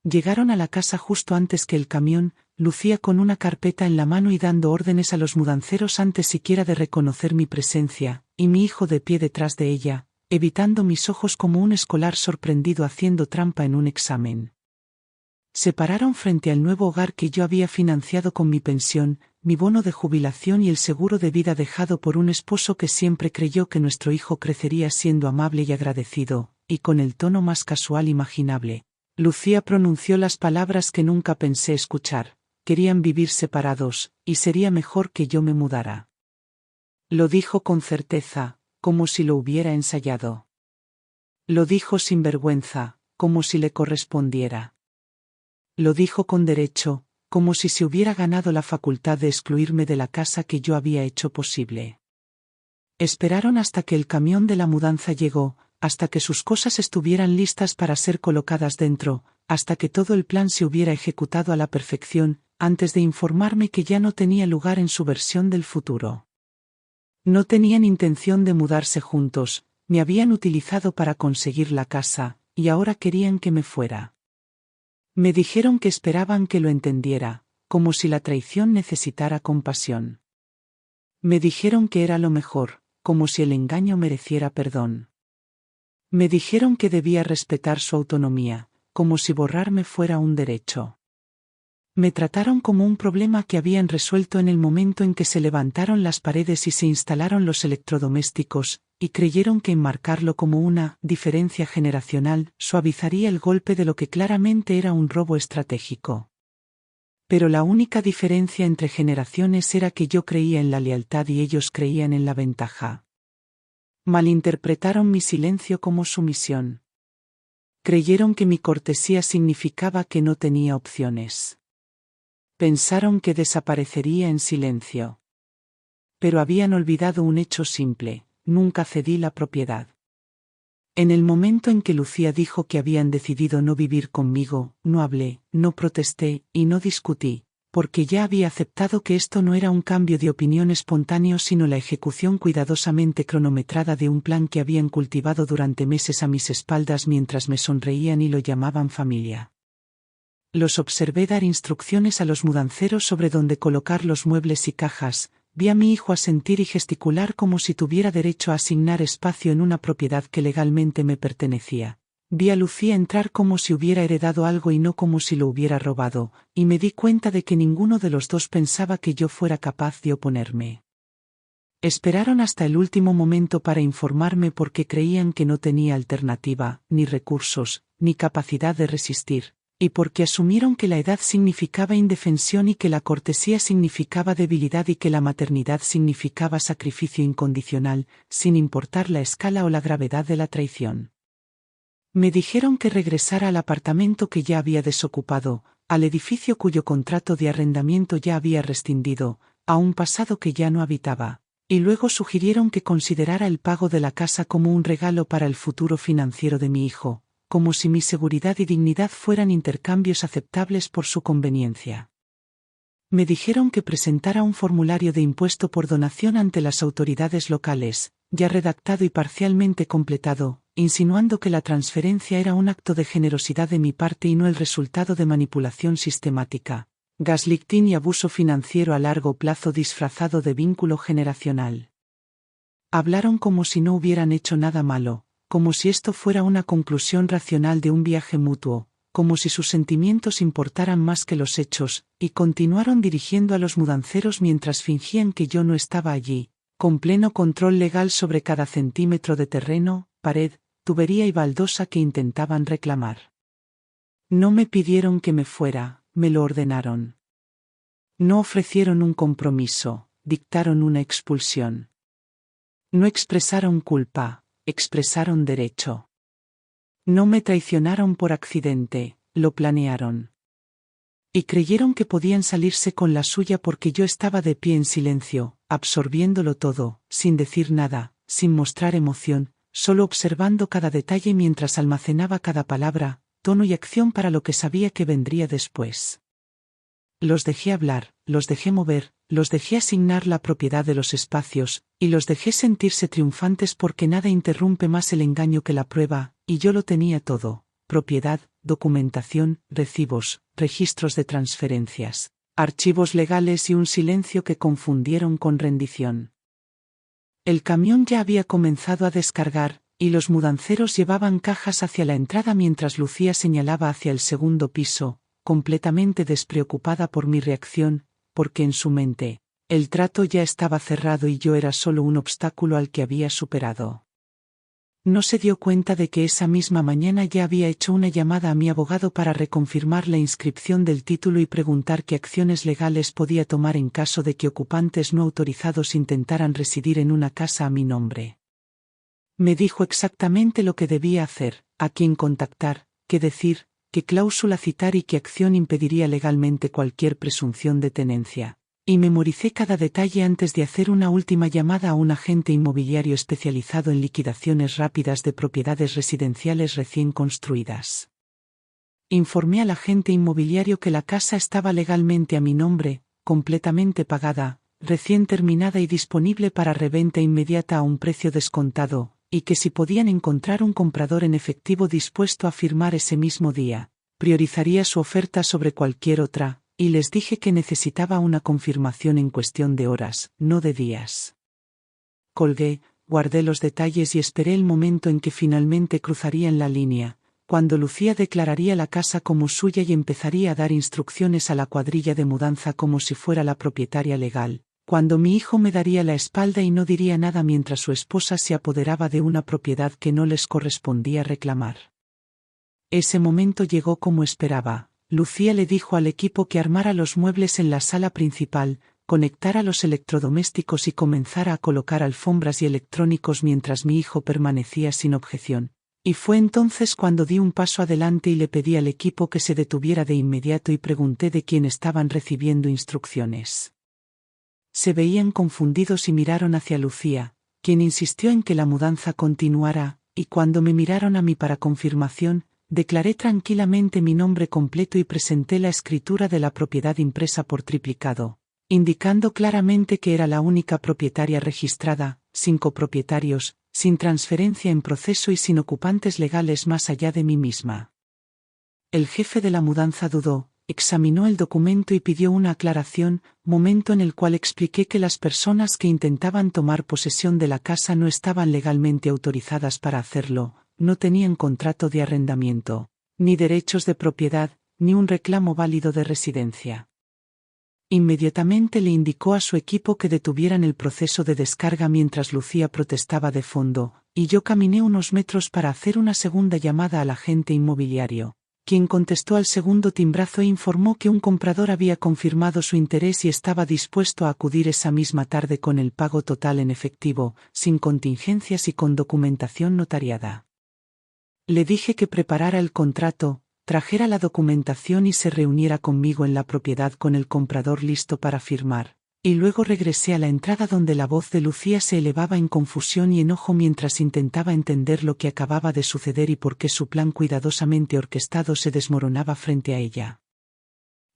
Llegaron a la casa justo antes que el camión, Lucía con una carpeta en la mano y dando órdenes a los mudanceros antes siquiera de reconocer mi presencia, y mi hijo de pie detrás de ella, evitando mis ojos como un escolar sorprendido haciendo trampa en un examen. Se pararon frente al nuevo hogar que yo había financiado con mi pensión, mi bono de jubilación y el seguro de vida dejado por un esposo que siempre creyó que nuestro hijo crecería siendo amable y agradecido, y con el tono más casual imaginable. Lucía pronunció las palabras que nunca pensé escuchar. Querían vivir separados, y sería mejor que yo me mudara. Lo dijo con certeza, como si lo hubiera ensayado. Lo dijo sin vergüenza, como si le correspondiera. Lo dijo con derecho, como si se hubiera ganado la facultad de excluirme de la casa que yo había hecho posible. Esperaron hasta que el camión de la mudanza llegó, hasta que sus cosas estuvieran listas para ser colocadas dentro, hasta que todo el plan se hubiera ejecutado a la perfección, antes de informarme que ya no tenía lugar en su versión del futuro. No tenían intención de mudarse juntos, me habían utilizado para conseguir la casa, y ahora querían que me fuera. Me dijeron que esperaban que lo entendiera, como si la traición necesitara compasión. Me dijeron que era lo mejor, como si el engaño mereciera perdón. Me dijeron que debía respetar su autonomía, como si borrarme fuera un derecho. Me trataron como un problema que habían resuelto en el momento en que se levantaron las paredes y se instalaron los electrodomésticos, y creyeron que enmarcarlo como una diferencia generacional suavizaría el golpe de lo que claramente era un robo estratégico. Pero la única diferencia entre generaciones era que yo creía en la lealtad y ellos creían en la ventaja. Malinterpretaron mi silencio como sumisión. Creyeron que mi cortesía significaba que no tenía opciones. Pensaron que desaparecería en silencio. Pero habían olvidado un hecho simple: nunca cedí la propiedad. En el momento en que Lucía dijo que habían decidido no vivir conmigo, no hablé, no protesté y no discutí, porque ya había aceptado que esto no era un cambio de opinión espontáneo sino la ejecución cuidadosamente cronometrada de un plan que habían cultivado durante meses a mis espaldas mientras me sonreían y lo llamaban familia. Los observé dar instrucciones a los mudanceros sobre dónde colocar los muebles y cajas. Vi a mi hijo asentir y gesticular como si tuviera derecho a asignar espacio en una propiedad que legalmente me pertenecía. Vi a Lucía entrar como si hubiera heredado algo y no como si lo hubiera robado, y me di cuenta de que ninguno de los dos pensaba que yo fuera capaz de oponerme. Esperaron hasta el último momento para informarme porque creían que no tenía alternativa, ni recursos, ni capacidad de resistir. Y porque asumieron que la edad significaba indefensión y que la cortesía significaba debilidad y que la maternidad significaba sacrificio incondicional, sin importar la escala o la gravedad de la traición. Me dijeron que regresara al apartamento que ya había desocupado, al edificio cuyo contrato de arrendamiento ya había rescindido, a un pasado que ya no habitaba, y luego sugirieron que considerara el pago de la casa como un regalo para el futuro financiero de mi hijo, como si mi seguridad y dignidad fueran intercambios aceptables por su conveniencia. Me dijeron que presentara un formulario de impuesto por donación ante las autoridades locales, ya redactado y parcialmente completado, insinuando que la transferencia era un acto de generosidad de mi parte y no el resultado de manipulación sistemática, gaslighting y abuso financiero a largo plazo disfrazado de vínculo generacional. Hablaron como si no hubieran hecho nada malo, como si esto fuera una conclusión racional de un viaje mutuo, como si sus sentimientos importaran más que los hechos, y continuaron dirigiendo a los mudanceros mientras fingían que yo no estaba allí, con pleno control legal sobre cada centímetro de terreno, pared, tubería y baldosa que intentaban reclamar. No me pidieron que me fuera, me lo ordenaron. No ofrecieron un compromiso, dictaron una expulsión. No expresaron culpa, expresaron derecho. No me traicionaron por accidente, lo planearon. Y creyeron que podían salirse con la suya porque yo estaba de pie en silencio, absorbiéndolo todo, sin decir nada, sin mostrar emoción, solo observando cada detalle mientras almacenaba cada palabra, tono y acción para lo que sabía que vendría después. Los dejé hablar, los dejé mover, los dejé asignar la propiedad de los espacios, y los dejé sentirse triunfantes porque nada interrumpe más el engaño que la prueba, y yo lo tenía todo: propiedad, documentación, recibos, registros de transferencias, archivos legales y un silencio que confundieron con rendición. El camión ya había comenzado a descargar, y los mudanceros llevaban cajas hacia la entrada mientras Lucía señalaba hacia el segundo piso, completamente despreocupada por mi reacción, porque en su mente, el trato ya estaba cerrado y yo era solo un obstáculo al que había superado. No se dio cuenta de que esa misma mañana ya había hecho una llamada a mi abogado para reconfirmar la inscripción del título y preguntar qué acciones legales podía tomar en caso de que ocupantes no autorizados intentaran residir en una casa a mi nombre. Me dijo exactamente lo que debía hacer, a quién contactar, qué decir, qué cláusula citar y qué acción impediría legalmente cualquier presunción de tenencia. Y memoricé cada detalle antes de hacer una última llamada a un agente inmobiliario especializado en liquidaciones rápidas de propiedades residenciales recién construidas. Informé al agente inmobiliario que la casa estaba legalmente a mi nombre, completamente pagada, recién terminada y disponible para reventa inmediata a un precio descontado, y que si podían encontrar un comprador en efectivo dispuesto a firmar ese mismo día, priorizaría su oferta sobre cualquier otra, y les dije que necesitaba una confirmación en cuestión de horas, no de días. Colgué, guardé los detalles y esperé el momento en que finalmente cruzarían la línea, cuando Lucía declararía la casa como suya y empezaría a dar instrucciones a la cuadrilla de mudanza como si fuera la propietaria legal, cuando mi hijo me daría la espalda y no diría nada mientras su esposa se apoderaba de una propiedad que no les correspondía reclamar. Ese momento llegó como esperaba. Lucía le dijo al equipo que armara los muebles en la sala principal, conectara los electrodomésticos y comenzara a colocar alfombras y electrónicos mientras mi hijo permanecía sin objeción. Y fue entonces cuando di un paso adelante y le pedí al equipo que se detuviera de inmediato y pregunté de quién estaban recibiendo instrucciones. Se veían confundidos y miraron hacia Lucía, quien insistió en que la mudanza continuara, y cuando me miraron a mí para confirmación, declaré tranquilamente mi nombre completo y presenté la escritura de la propiedad impresa por triplicado, indicando claramente que era la única propietaria registrada, sin copropietarios, sin transferencia en proceso y sin ocupantes legales más allá de mí misma. El jefe de la mudanza dudó, examinó el documento y pidió una aclaración, momento en el cual expliqué que las personas que intentaban tomar posesión de la casa no estaban legalmente autorizadas para hacerlo. No tenían contrato de arrendamiento, ni derechos de propiedad, ni un reclamo válido de residencia. Inmediatamente le indicó a su equipo que detuvieran el proceso de descarga mientras Lucía protestaba de fondo, y yo caminé unos metros para hacer una segunda llamada al agente inmobiliario, quien contestó al segundo timbrazo e informó que un comprador había confirmado su interés y estaba dispuesto a acudir esa misma tarde con el pago total en efectivo, sin contingencias y con documentación notariada. Le dije que preparara el contrato, trajera la documentación y se reuniera conmigo en la propiedad con el comprador listo para firmar, y luego regresé a la entrada donde la voz de Lucía se elevaba en confusión y enojo mientras intentaba entender lo que acababa de suceder y por qué su plan cuidadosamente orquestado se desmoronaba frente a ella.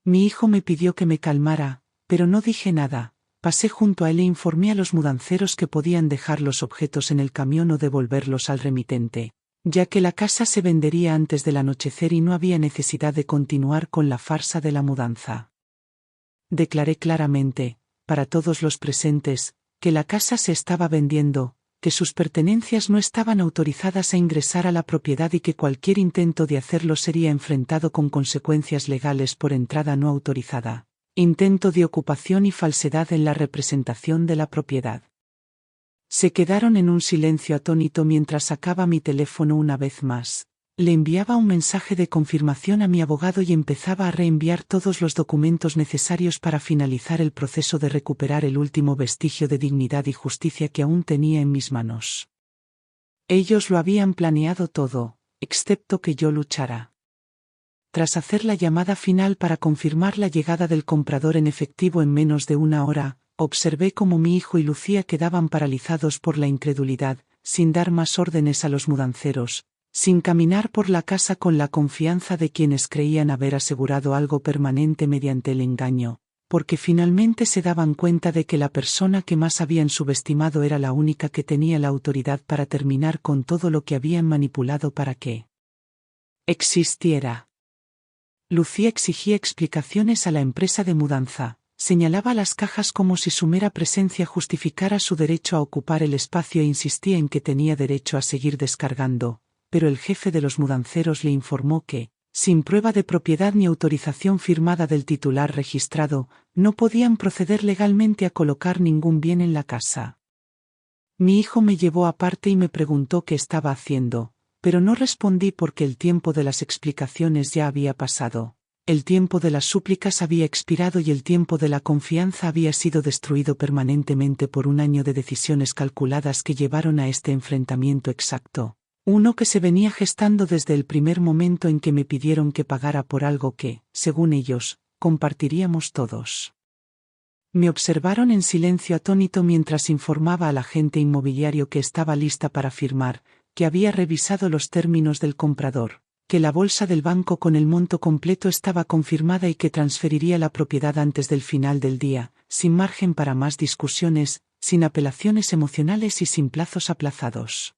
Mi hijo me pidió que me calmara, pero no dije nada. Pasé junto a él e informé a los mudanceros que podían dejar los objetos en el camión o devolverlos al remitente, ya que la casa se vendería antes del anochecer y no había necesidad de continuar con la farsa de la mudanza. Declaré claramente, para todos los presentes, que la casa se estaba vendiendo, que sus pertenencias no estaban autorizadas a ingresar a la propiedad y que cualquier intento de hacerlo sería enfrentado con consecuencias legales por entrada no autorizada, intento de ocupación y falsedad en la representación de la propiedad. Se quedaron en un silencio atónito mientras sacaba mi teléfono una vez más. Le enviaba un mensaje de confirmación a mi abogado y empezaba a reenviar todos los documentos necesarios para finalizar el proceso de recuperar el último vestigio de dignidad y justicia que aún tenía en mis manos. Ellos lo habían planeado todo, excepto que yo luchara. Tras hacer la llamada final para confirmar la llegada del comprador en efectivo en menos de una hora, observé cómo mi hijo y Lucía quedaban paralizados por la incredulidad, sin dar más órdenes a los mudanceros, sin caminar por la casa con la confianza de quienes creían haber asegurado algo permanente mediante el engaño, porque finalmente se daban cuenta de que la persona que más habían subestimado era la única que tenía la autoridad para terminar con todo lo que habían manipulado para que existiera. Lucía exigía explicaciones a la empresa de mudanza, señalaba las cajas como si su mera presencia justificara su derecho a ocupar el espacio e insistía en que tenía derecho a seguir descargando, pero el jefe de los mudanceros le informó que, sin prueba de propiedad ni autorización firmada del titular registrado, no podían proceder legalmente a colocar ningún bien en la casa. Mi hijo me llevó aparte y me preguntó qué estaba haciendo, pero no respondí porque el tiempo de las explicaciones ya había pasado. El tiempo de las súplicas había expirado y el tiempo de la confianza había sido destruido permanentemente por un año de decisiones calculadas que llevaron a este enfrentamiento exacto. Uno que se venía gestando desde el primer momento en que me pidieron que pagara por algo que, según ellos, compartiríamos todos. Me observaron en silencio atónito mientras informaba al agente inmobiliario que estaba lista para firmar, que había revisado los términos del comprador, que la bolsa del banco con el monto completo estaba confirmada y que transferiría la propiedad antes del final del día, sin margen para más discusiones, sin apelaciones emocionales y sin plazos aplazados.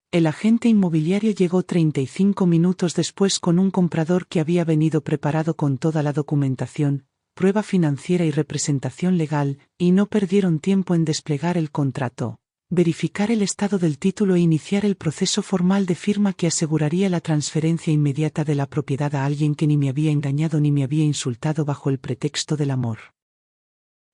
El agente inmobiliario llegó 35 minutos después con un comprador que había venido preparado con toda la documentación, prueba financiera y representación legal, y no perdieron tiempo en desplegar el contrato, verificar el estado del título e iniciar el proceso formal de firma que aseguraría la transferencia inmediata de la propiedad a alguien que ni me había engañado ni me había insultado bajo el pretexto del amor.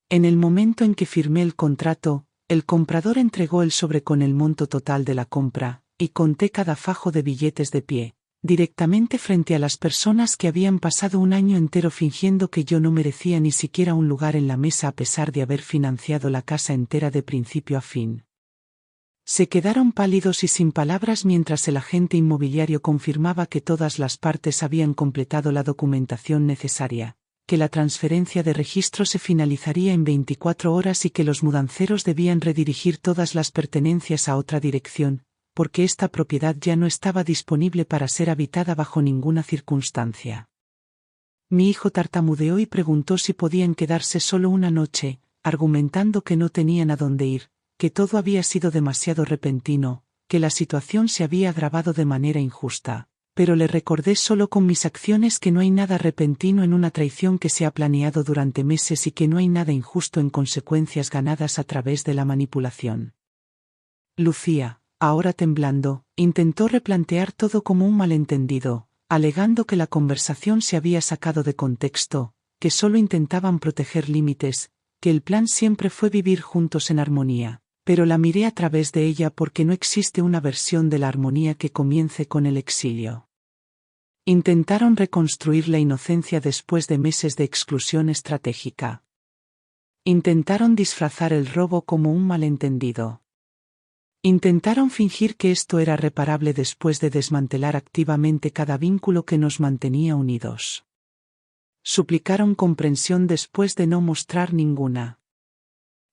En el momento en que firmé el contrato, el comprador entregó el sobre con el monto total de la compra, y conté cada fajo de billetes de pie, directamente frente a las personas que habían pasado un año entero fingiendo que yo no merecía ni siquiera un lugar en la mesa a pesar de haber financiado la casa entera de principio a fin. Se quedaron pálidos y sin palabras mientras el agente inmobiliario confirmaba que todas las partes habían completado la documentación necesaria, que la transferencia de registro se finalizaría en 24 horas y que los mudanceros debían redirigir todas las pertenencias a otra dirección, porque esta propiedad ya no estaba disponible para ser habitada bajo ninguna circunstancia. Mi hijo tartamudeó y preguntó si podían quedarse solo una noche, argumentando que no tenían a dónde ir, que todo había sido demasiado repentino, que la situación se había agravado de manera injusta, pero le recordé solo con mis acciones que no hay nada repentino en una traición que se ha planeado durante meses y que no hay nada injusto en consecuencias ganadas a través de la manipulación. Lucía, ahora temblando, intentó replantear todo como un malentendido, alegando que la conversación se había sacado de contexto, que solo intentaban proteger límites, que el plan siempre fue vivir juntos en armonía, pero la miré a través de ella porque no existe una versión de la armonía que comience con el exilio. Intentaron reconstruir la inocencia después de meses de exclusión estratégica. Intentaron disfrazar el robo como un malentendido. Intentaron fingir que esto era reparable después de desmantelar activamente cada vínculo que nos mantenía unidos. Suplicaron comprensión después de no mostrar ninguna.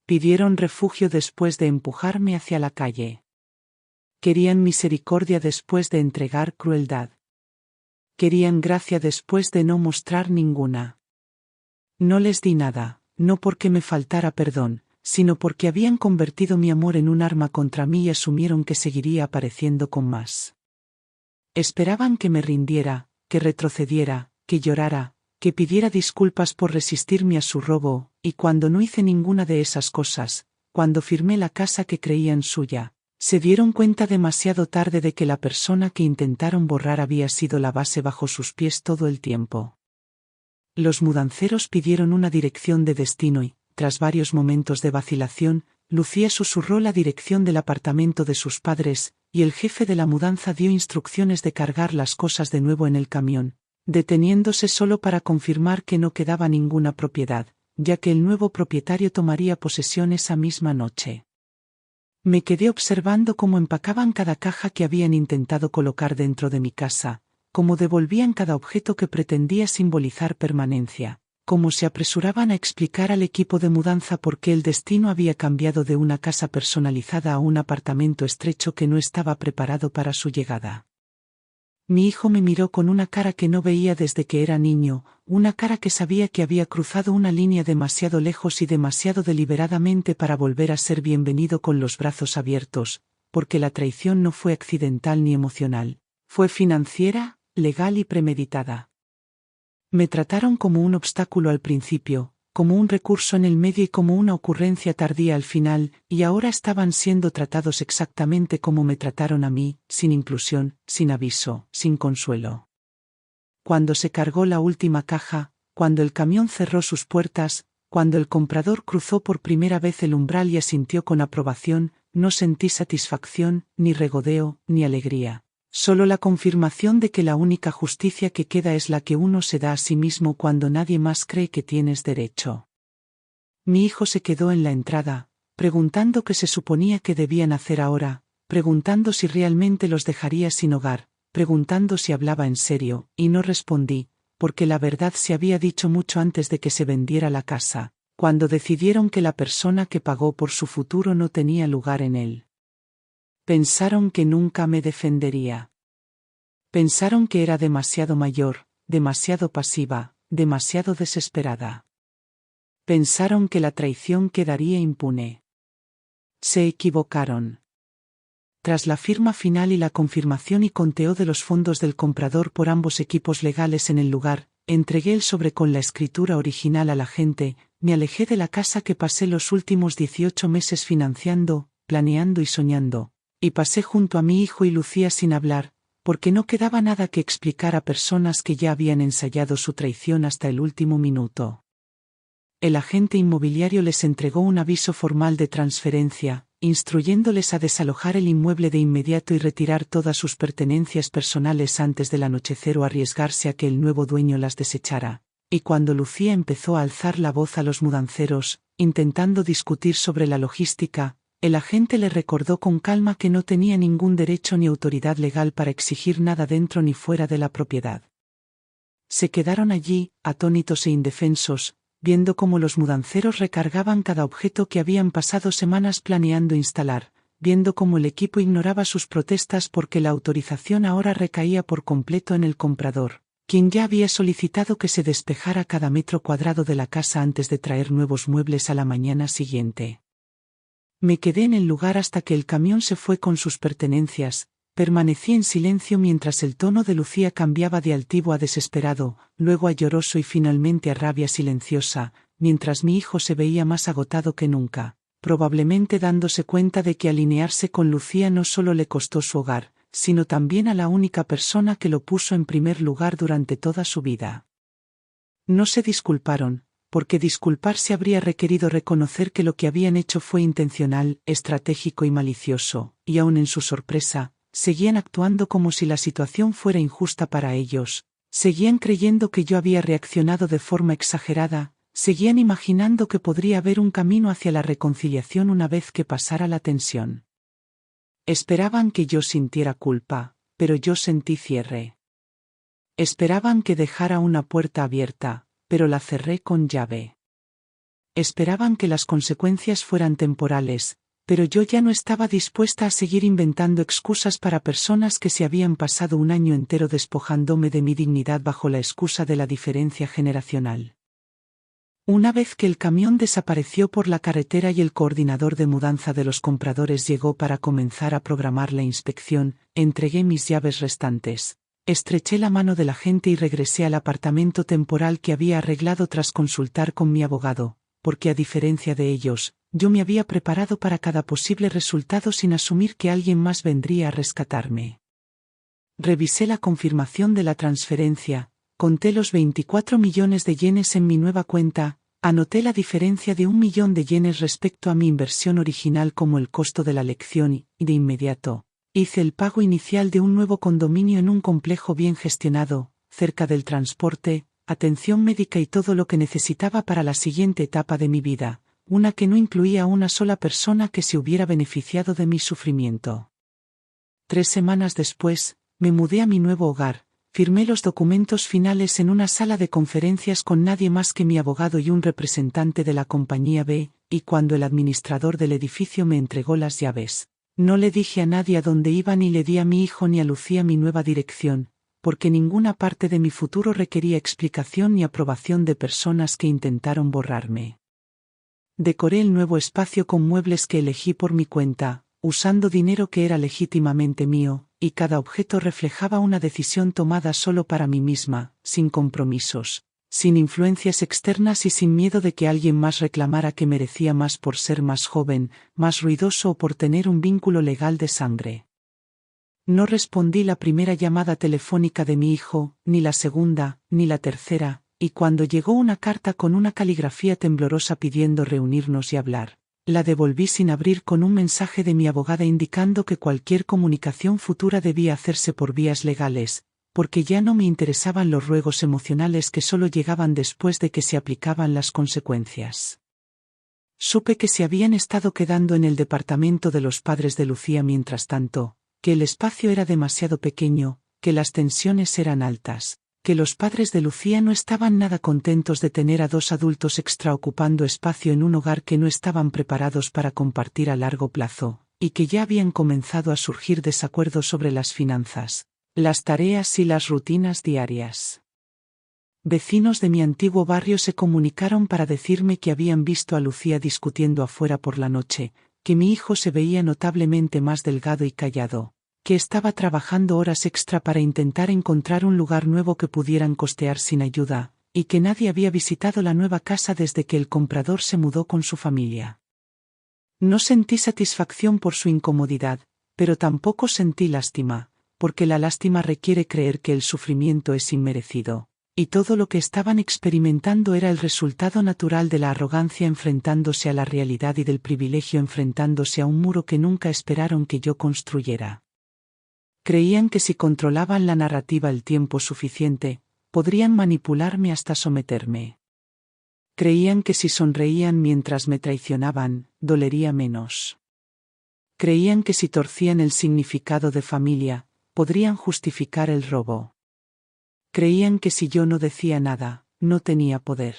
Pidieron refugio después de empujarme hacia la calle. Querían misericordia después de entregar crueldad. Querían gracia después de no mostrar ninguna. No les di nada, no porque me faltara perdón, sino porque habían convertido mi amor en un arma contra mí y asumieron que seguiría apareciendo con más. Esperaban que me rindiera, que retrocediera, que llorara, que pidiera disculpas por resistirme a su robo, y cuando no hice ninguna de esas cosas, cuando firmé la casa que creían suya, se dieron cuenta demasiado tarde de que la persona que intentaron borrar había sido la base bajo sus pies todo el tiempo. Los mudanceros pidieron una dirección de destino y, tras varios momentos de vacilación, Lucía susurró la dirección del apartamento de sus padres, y el jefe de la mudanza dio instrucciones de cargar las cosas de nuevo en el camión, deteniéndose solo para confirmar que no quedaba ninguna propiedad, ya que el nuevo propietario tomaría posesión esa misma noche. Me quedé observando cómo empacaban cada caja que habían intentado colocar dentro de mi casa, cómo devolvían cada objeto que pretendía simbolizar permanencia, cómo se apresuraban a explicar al equipo de mudanza por qué el destino había cambiado de una casa personalizada a un apartamento estrecho que no estaba preparado para su llegada. Mi hijo me miró con una cara que no veía desde que era niño, una cara que sabía que había cruzado una línea demasiado lejos y demasiado deliberadamente para volver a ser bienvenido con los brazos abiertos, porque la traición no fue accidental ni emocional, fue financiera, legal y premeditada. Me trataron como un obstáculo al principio, como un recurso en el medio y como una ocurrencia tardía al final, y ahora estaban siendo tratados exactamente como me trataron a mí, sin inclusión, sin aviso, sin consuelo. Cuando se cargó la última caja, cuando el camión cerró sus puertas, cuando el comprador cruzó por primera vez el umbral y asintió con aprobación, no sentí satisfacción, ni regodeo, ni alegría. Solo la confirmación de que la única justicia que queda es la que uno se da a sí mismo cuando nadie más cree que tienes derecho. Mi hijo se quedó en la entrada, preguntando qué se suponía que debían hacer ahora, preguntando si realmente los dejaría sin hogar, preguntando si hablaba en serio, y no respondí, porque la verdad se había dicho mucho antes de que se vendiera la casa, cuando decidieron que la persona que pagó por su futuro no tenía lugar en él. Pensaron que nunca me defendería. Pensaron que era demasiado mayor, demasiado pasiva, demasiado desesperada. Pensaron que la traición quedaría impune. Se equivocaron. Tras la firma final y la confirmación y conteo de los fondos del comprador por ambos equipos legales en el lugar, entregué el sobre con la escritura original a la gente, me alejé de la casa que pasé los últimos 18 meses financiando, planeando y soñando. Y pasé junto a mi hijo y Lucía sin hablar, porque no quedaba nada que explicar a personas que ya habían ensayado su traición hasta el último minuto. El agente inmobiliario les entregó un aviso formal de transferencia, instruyéndoles a desalojar el inmueble de inmediato y retirar todas sus pertenencias personales antes del anochecer o arriesgarse a que el nuevo dueño las desechara. Y cuando Lucía empezó a alzar la voz a los mudanceros, intentando discutir sobre la logística, el agente le recordó con calma que no tenía ningún derecho ni autoridad legal para exigir nada dentro ni fuera de la propiedad. Se quedaron allí, atónitos e indefensos, viendo cómo los mudanceros recargaban cada objeto que habían pasado semanas planeando instalar, viendo cómo el equipo ignoraba sus protestas porque la autorización ahora recaía por completo en el comprador, quien ya había solicitado que se despejara cada metro cuadrado de la casa antes de traer nuevos muebles a la mañana siguiente. Me quedé en el lugar hasta que el camión se fue con sus pertenencias, permanecí en silencio mientras el tono de Lucía cambiaba de altivo a desesperado, luego a lloroso y finalmente a rabia silenciosa, mientras mi hijo se veía más agotado que nunca, probablemente dándose cuenta de que alinearse con Lucía no solo le costó su hogar, sino también a la única persona que lo puso en primer lugar durante toda su vida. No se disculparon, porque disculparse habría requerido reconocer que lo que habían hecho fue intencional, estratégico y malicioso, y aun en su sorpresa, seguían actuando como si la situación fuera injusta para ellos, seguían creyendo que yo había reaccionado de forma exagerada, seguían imaginando que podría haber un camino hacia la reconciliación una vez que pasara la tensión. Esperaban que yo sintiera culpa, pero yo sentí cierre. Esperaban que dejara una puerta abierta, pero la cerré con llave. Esperaban que las consecuencias fueran temporales, pero yo ya no estaba dispuesta a seguir inventando excusas para personas que se habían pasado un año entero despojándome de mi dignidad bajo la excusa de la diferencia generacional. Una vez que el camión desapareció por la carretera y el coordinador de mudanza de los compradores llegó para comenzar a programar la inspección, entregué mis llaves restantes. Estreché la mano del agente y regresé al apartamento temporal que había arreglado tras consultar con mi abogado, porque a diferencia de ellos, yo me había preparado para cada posible resultado sin asumir que alguien más vendría a rescatarme. Revisé la confirmación de la transferencia, conté los 24 millones de yenes en mi nueva cuenta, Anoté la diferencia de 1 millón de yenes respecto a mi inversión original como el costo de la lección y, de inmediato, hice el pago inicial de un nuevo condominio en un complejo bien gestionado, cerca del transporte, atención médica y todo lo que necesitaba para la siguiente etapa de mi vida, una que no incluía a una sola persona que se hubiera beneficiado de mi sufrimiento. 3 semanas después, me mudé a mi nuevo hogar. Firmé los documentos finales en una sala de conferencias con nadie más que mi abogado y un representante de la compañía B, y cuando el administrador del edificio me entregó las llaves, no le dije a nadie a dónde iba ni le di a mi hijo ni a Lucía mi nueva dirección, porque ninguna parte de mi futuro requería explicación ni aprobación de personas que intentaron borrarme. Decoré el nuevo espacio con muebles que elegí por mi cuenta, usando dinero que era legítimamente mío, y cada objeto reflejaba una decisión tomada solo para mí misma, sin compromisos, sin influencias externas y sin miedo de que alguien más reclamara que merecía más por ser más joven, más ruidoso o por tener un vínculo legal de sangre. No respondí la primera llamada telefónica de mi hijo, ni la segunda, ni la tercera, y cuando llegó una carta con una caligrafía temblorosa pidiendo reunirnos y hablar, la devolví sin abrir con un mensaje de mi abogada indicando que cualquier comunicación futura debía hacerse por vías legales, porque ya no me interesaban los ruegos emocionales que solo llegaban después de que se aplicaban las consecuencias. Supe que se habían estado quedando en el departamento de los padres de Lucía mientras tanto, que el espacio era demasiado pequeño, que las tensiones eran altas, que los padres de Lucía no estaban nada contentos de tener a 2 adultos extra ocupando espacio en un hogar que no estaban preparados para compartir a largo plazo, y que ya habían comenzado a surgir desacuerdos sobre las finanzas, las tareas y las rutinas diarias. Vecinos de mi antiguo barrio se comunicaron para decirme que habían visto a Lucía discutiendo afuera por la noche, que mi hijo se veía notablemente más delgado y callado, que estaba trabajando horas extra para intentar encontrar un lugar nuevo que pudieran costear sin ayuda, y que nadie había visitado la nueva casa desde que el comprador se mudó con su familia. No sentí satisfacción por su incomodidad, pero tampoco sentí lástima, porque la lástima requiere creer que el sufrimiento es inmerecido, y todo lo que estaban experimentando era el resultado natural de la arrogancia enfrentándose a la realidad y del privilegio enfrentándose a un muro que nunca esperaron que yo construyera. Creían que si controlaban la narrativa el tiempo suficiente, podrían manipularme hasta someterme. Creían que si sonreían mientras me traicionaban, dolería menos. Creían que si torcían el significado de familia, podrían justificar el robo. Creían que si yo no decía nada, no tenía poder.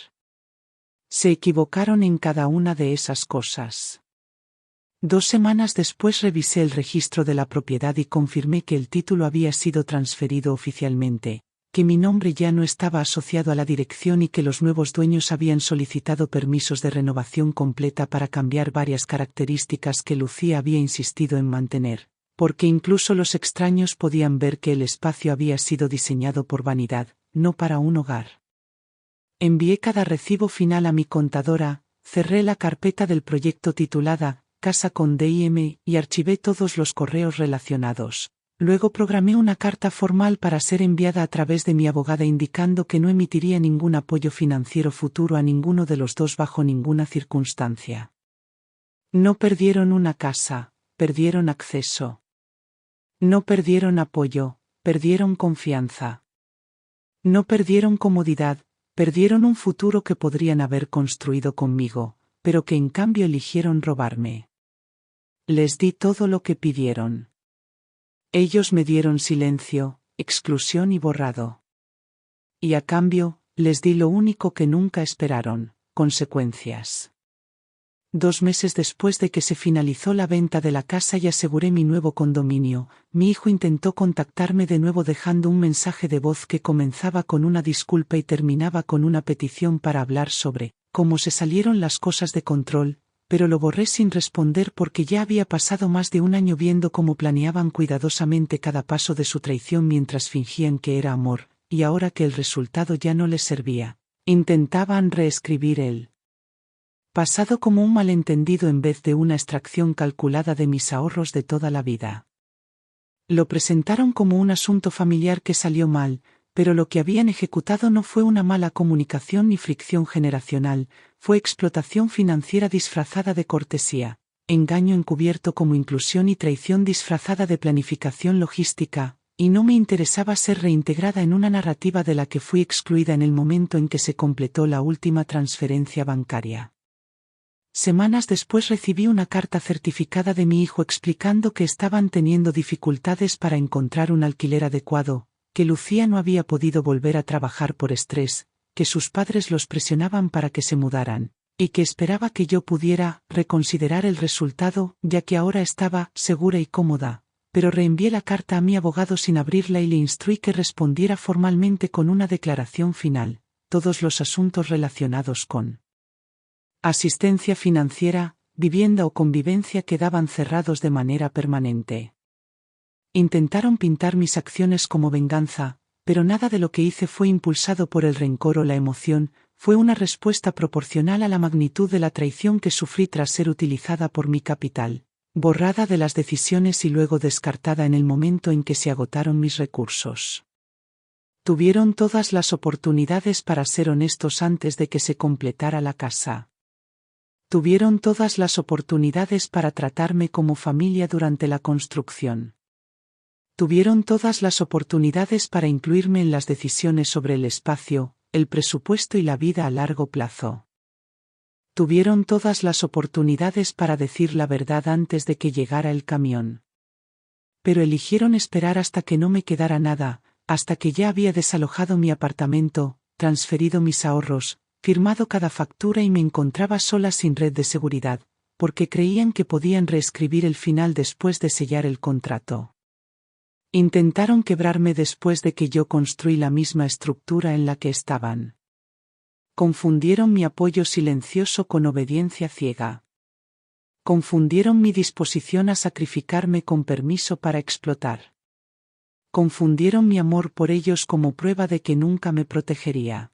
Se equivocaron en cada una de esas cosas. 2 semanas después revisé el registro de la propiedad y confirmé que el título había sido transferido oficialmente, que mi nombre ya no estaba asociado a la dirección y que los nuevos dueños habían solicitado permisos de renovación completa para cambiar varias características que Lucía había insistido en mantener, porque incluso los extraños podían ver que el espacio había sido diseñado por vanidad, no para un hogar. Envié cada recibo final a mi contadora, cerré la carpeta del proyecto titulada Casa con D&M y archivé todos los correos relacionados. Luego programé una carta formal para ser enviada a través de mi abogada indicando que no emitiría ningún apoyo financiero futuro a ninguno de los dos bajo ninguna circunstancia. No perdieron una casa, perdieron acceso. No perdieron apoyo, perdieron confianza. No perdieron comodidad, perdieron un futuro que podrían haber construido conmigo, pero que en cambio eligieron robarme. Les di todo lo que pidieron. Ellos me dieron silencio, exclusión y borrado. Y a cambio, les di lo único que nunca esperaron, consecuencias. 2 meses después de que se finalizó la venta de la casa y aseguré mi nuevo condominio, mi hijo intentó contactarme de nuevo dejando un mensaje de voz que comenzaba con una disculpa y terminaba con una petición para hablar sobre cómo se salieron las cosas de control, pero lo borré sin responder porque ya había pasado más de 1 año viendo cómo planeaban cuidadosamente cada paso de su traición mientras fingían que era amor, y ahora que el resultado ya no les servía, intentaban reescribir el pasado como un malentendido en vez de una extracción calculada de mis ahorros de toda la vida. Lo presentaron como un asunto familiar que salió mal, Pero lo que habían ejecutado no fue una mala comunicación ni fricción generacional, fue explotación financiera disfrazada de cortesía, engaño encubierto como inclusión y traición disfrazada de planificación logística, y no me interesaba ser reintegrada en una narrativa de la que fui excluida en el momento en que se completó la última transferencia bancaria. Semanas después recibí una carta certificada de mi hijo explicando que estaban teniendo dificultades para encontrar un alquiler adecuado, que Lucía no había podido volver a trabajar por estrés, que sus padres los presionaban para que se mudaran, y que esperaba que yo pudiera reconsiderar el resultado, ya que ahora estaba segura y cómoda, pero reenvié la carta a mi abogado sin abrirla y le instruí que respondiera formalmente con una declaración final, todos los asuntos relacionados con asistencia financiera, vivienda o convivencia quedaban cerrados de manera permanente. Intentaron pintar mis acciones como venganza, pero nada de lo que hice fue impulsado por el rencor o la emoción, fue una respuesta proporcional a la magnitud de la traición que sufrí tras ser utilizada por mi capital, borrada de las decisiones y luego descartada en el momento en que se agotaron mis recursos. Tuvieron todas las oportunidades para ser honestos antes de que se completara la casa. Tuvieron todas las oportunidades para tratarme como familia durante la construcción. Tuvieron todas las oportunidades para incluirme en las decisiones sobre el espacio, el presupuesto y la vida a largo plazo. Tuvieron todas las oportunidades para decir la verdad antes de que llegara el camión. Pero eligieron esperar hasta que no me quedara nada, hasta que ya había desalojado mi apartamento, transferido mis ahorros, firmado cada factura y me encontraba sola sin red de seguridad, porque creían que podían reescribir el final después de sellar el contrato. Intentaron quebrarme después de que yo construí la misma estructura en la que estaban. Confundieron mi apoyo silencioso con obediencia ciega. Confundieron mi disposición a sacrificarme con permiso para explotar. Confundieron mi amor por ellos como prueba de que nunca me protegería.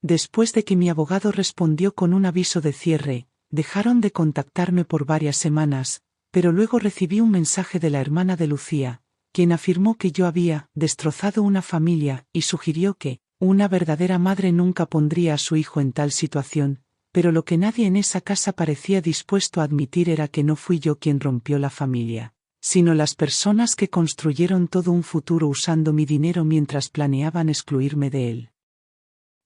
Después de que mi abogado respondió con un aviso de cierre, dejaron de contactarme por varias semanas, pero luego recibí un mensaje de la hermana de Lucía, quien afirmó que yo había destrozado una familia y sugirió que una verdadera madre nunca pondría a su hijo en tal situación, pero lo que nadie en esa casa parecía dispuesto a admitir era que no fui yo quien rompió la familia, sino las personas que construyeron todo un futuro usando mi dinero mientras planeaban excluirme de él.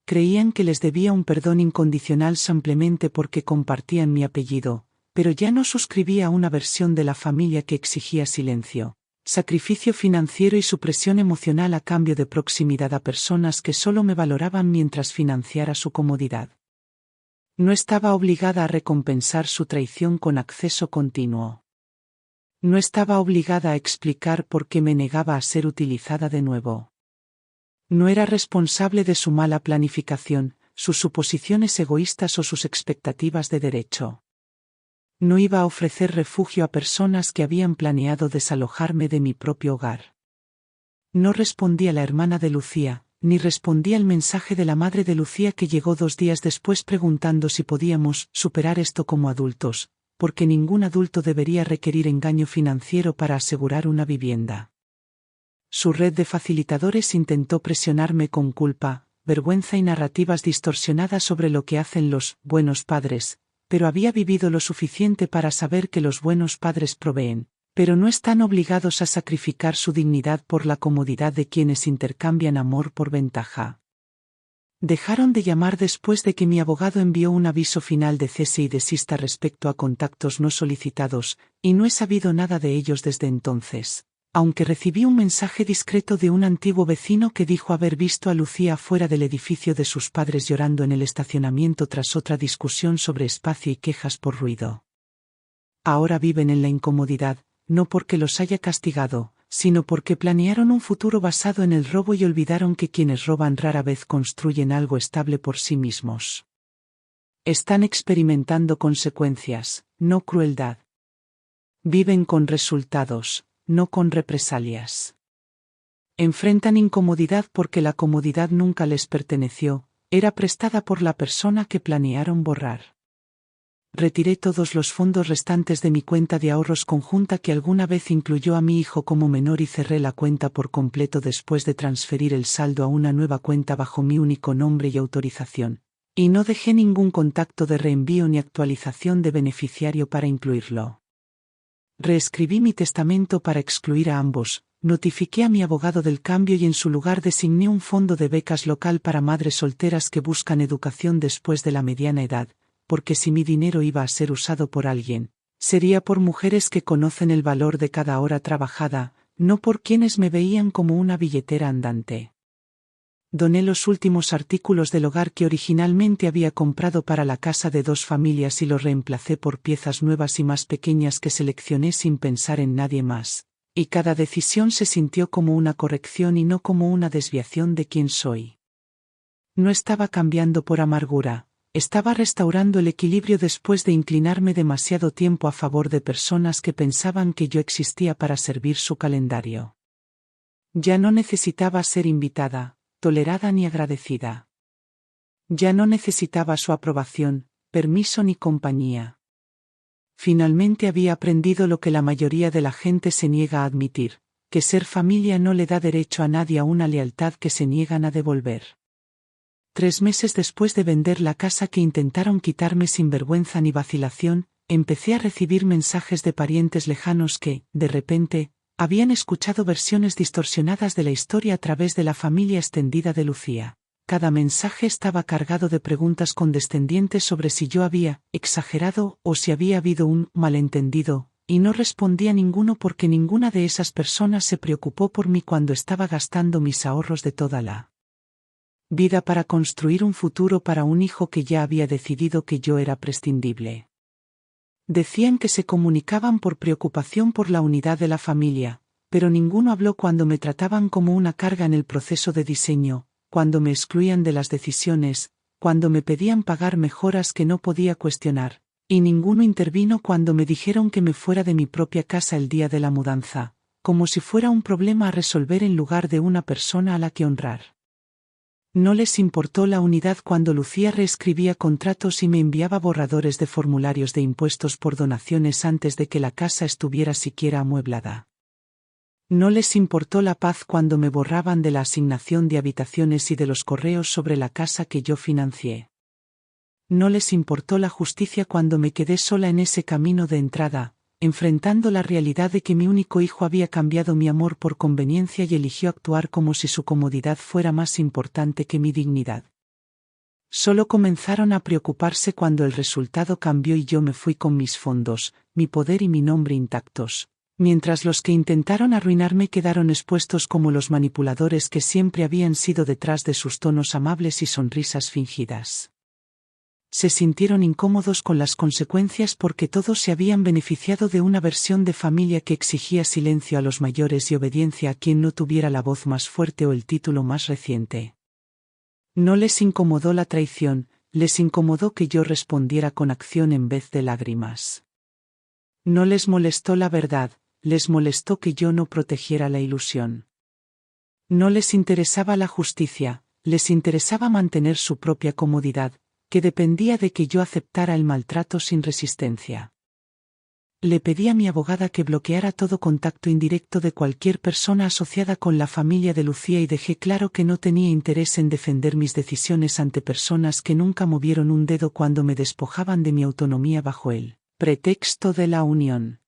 Creían que les debía un perdón incondicional simplemente porque compartían mi apellido, pero ya no suscribía a una versión de la familia que exigía silencio, sacrificio financiero y supresión emocional a cambio de proximidad a personas que solo me valoraban mientras financiara su comodidad. No estaba obligada a recompensar su traición con acceso continuo. No estaba obligada a explicar por qué me negaba a ser utilizada de nuevo. No era responsable de su mala planificación, sus suposiciones egoístas o sus expectativas de derecho. No iba a ofrecer refugio a personas que habían planeado desalojarme de mi propio hogar. No respondí a la hermana de Lucía, ni respondí al mensaje de la madre de Lucía que llegó 2 días después preguntando si podíamos superar esto como adultos, porque ningún adulto debería requerir engaño financiero para asegurar una vivienda. Su red de facilitadores intentó presionarme con culpa, vergüenza y narrativas distorsionadas sobre lo que hacen los buenos padres, pero había vivido lo suficiente para saber que los buenos padres proveen, pero no están obligados a sacrificar su dignidad por la comodidad de quienes intercambian amor por ventaja. Dejaron de llamar después de que mi abogado envió un aviso final de cese y desista respecto a contactos no solicitados, y no he sabido nada de ellos desde entonces, aunque recibí un mensaje discreto de un antiguo vecino que dijo haber visto a Lucía fuera del edificio de sus padres llorando en el estacionamiento tras otra discusión sobre espacio y quejas por ruido. Ahora viven en la incomodidad, no porque los haya castigado, sino porque planearon un futuro basado en el robo y olvidaron que quienes roban rara vez construyen algo estable por sí mismos. Están experimentando consecuencias, no crueldad. Viven con resultados, no con represalias. Enfrentan incomodidad porque la comodidad nunca les perteneció, era prestada por la persona que planearon borrar. Retiré todos los fondos restantes de mi cuenta de ahorros conjunta que alguna vez incluyó a mi hijo como menor y cerré la cuenta por completo después de transferir el saldo a una nueva cuenta bajo mi único nombre y autorización. Y no dejé ningún contacto de reenvío ni actualización de beneficiario para incluirlo. Reescribí mi testamento para excluir a ambos, notifiqué a mi abogado del cambio y en su lugar designé un fondo de becas local para madres solteras que buscan educación después de la mediana edad, porque si mi dinero iba a ser usado por alguien, sería por mujeres que conocen el valor de cada hora trabajada, no por quienes me veían como una billetera andante. Doné los últimos artículos del hogar que originalmente había comprado para la casa de 2 familias y los reemplacé por piezas nuevas y más pequeñas que seleccioné sin pensar en nadie más, y cada decisión se sintió como una corrección y no como una desviación de quién soy. No estaba cambiando por amargura. Estaba restaurando el equilibrio después de inclinarme demasiado tiempo a favor de personas que pensaban que yo existía para servir su calendario. Ya no necesitaba ser invitada, tolerada ni agradecida. Ya no necesitaba su aprobación, permiso ni compañía. Finalmente había aprendido lo que la mayoría de la gente se niega a admitir, que ser familia no le da derecho a nadie a una lealtad que se niegan a devolver. 3 meses después de vender la casa que intentaron quitarme sin vergüenza ni vacilación, empecé a recibir mensajes de parientes lejanos que, de repente, habían escuchado versiones distorsionadas de la historia a través de la familia extendida de Lucía. Cada mensaje estaba cargado de preguntas condescendientes sobre si yo había exagerado o si había habido un malentendido, y no respondí a ninguno porque ninguna de esas personas se preocupó por mí cuando estaba gastando mis ahorros de toda la vida para construir un futuro para un hijo que ya había decidido que yo era prescindible. Decían que se comunicaban por preocupación por la unidad de la familia, pero ninguno habló cuando me trataban como una carga en el proceso de diseño, cuando me excluían de las decisiones, cuando me pedían pagar mejoras que no podía cuestionar, y ninguno intervino cuando me dijeron que me fuera de mi propia casa el día de la mudanza, como si fuera un problema a resolver en lugar de una persona a la que honrar. No les importó la unidad cuando Lucía reescribía contratos y me enviaba borradores de formularios de impuestos por donaciones antes de que la casa estuviera siquiera amueblada. No les importó la paz cuando me borraban de la asignación de habitaciones y de los correos sobre la casa que yo financié. No les importó la justicia cuando me quedé sola en ese camino de entrada, enfrentando la realidad de que mi único hijo había cambiado mi amor por conveniencia y eligió actuar como si su comodidad fuera más importante que mi dignidad. Solo comenzaron a preocuparse cuando el resultado cambió y yo me fui con mis fondos, mi poder y mi nombre intactos, mientras los que intentaron arruinarme quedaron expuestos como los manipuladores que siempre habían sido detrás de sus tonos amables y sonrisas fingidas. Se sintieron incómodos con las consecuencias porque todos se habían beneficiado de una versión de familia que exigía silencio a los mayores y obediencia a quien no tuviera la voz más fuerte o el título más reciente. No les incomodó la traición, les incomodó que yo respondiera con acción en vez de lágrimas. No les molestó la verdad, les molestó que yo no protegiera la ilusión. No les interesaba la justicia, les interesaba mantener su propia comodidad, que dependía de que yo aceptara el maltrato sin resistencia. Le pedí a mi abogada que bloqueara todo contacto indirecto de cualquier persona asociada con la familia de Lucía y dejé claro que no tenía interés en defender mis decisiones ante personas que nunca movieron un dedo cuando me despojaban de mi autonomía bajo el pretexto de la unión.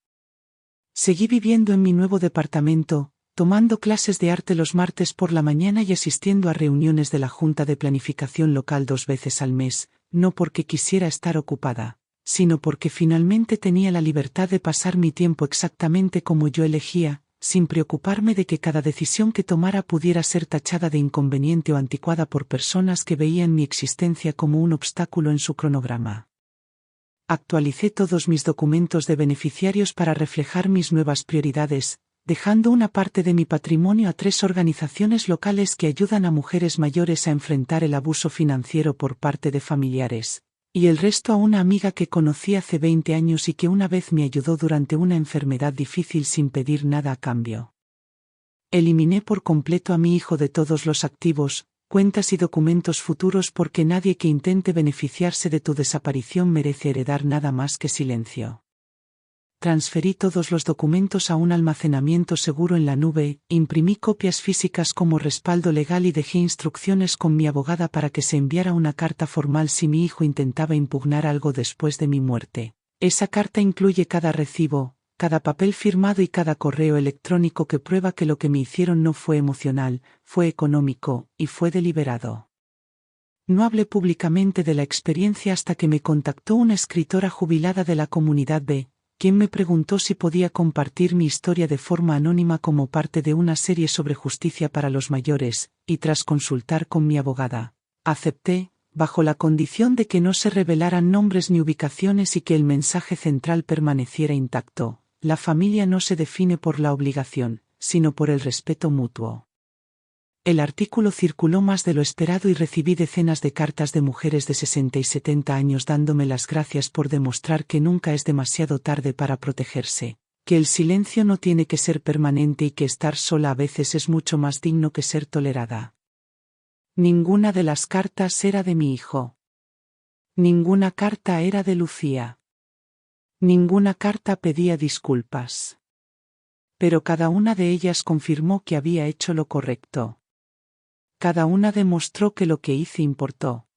Seguí viviendo en mi nuevo departamento, tomando clases de arte los martes por la mañana y asistiendo a reuniones de la Junta de Planificación Local 2 veces al mes, no porque quisiera estar ocupada, sino porque finalmente tenía la libertad de pasar mi tiempo exactamente como yo elegía, sin preocuparme de que cada decisión que tomara pudiera ser tachada de inconveniente o anticuada por personas que veían mi existencia como un obstáculo en su cronograma. Actualicé todos mis documentos de beneficiarios para reflejar mis nuevas prioridades, dejando una parte de mi patrimonio a 3 organizaciones locales que ayudan a mujeres mayores a enfrentar el abuso financiero por parte de familiares, y el resto a una amiga que conocí hace 20 años y que una vez me ayudó durante una enfermedad difícil sin pedir nada a cambio. Eliminé por completo a mi hijo de todos los activos, cuentas y documentos futuros porque nadie que intente beneficiarse de tu desaparición merece heredar nada más que silencio. Transferí todos los documentos a un almacenamiento seguro en la nube, imprimí copias físicas como respaldo legal y dejé instrucciones con mi abogada para que se enviara una carta formal si mi hijo intentaba impugnar algo después de mi muerte. Esa carta incluye cada recibo, cada papel firmado y cada correo electrónico que prueba que lo que me hicieron no fue emocional, fue económico, y fue deliberado. No hablé públicamente de la experiencia hasta que me contactó una escritora jubilada de la comunidad B, quien me preguntó si podía compartir mi historia de forma anónima como parte de una serie sobre justicia para los mayores, y tras consultar con mi abogada, acepté, bajo la condición de que no se revelaran nombres ni ubicaciones y que el mensaje central permaneciera intacto. La familia no se define por la obligación, sino por el respeto mutuo. El artículo circuló más de lo esperado y recibí decenas de cartas de mujeres de 60 y 70 años dándome las gracias por demostrar que nunca es demasiado tarde para protegerse, que el silencio no tiene que ser permanente y que estar sola a veces es mucho más digno que ser tolerada. Ninguna de las cartas era de mi hijo. Ninguna carta era de Lucía. Ninguna carta pedía disculpas. Pero cada una de ellas confirmó que había hecho lo correcto. Cada una demostró que lo que hice importó.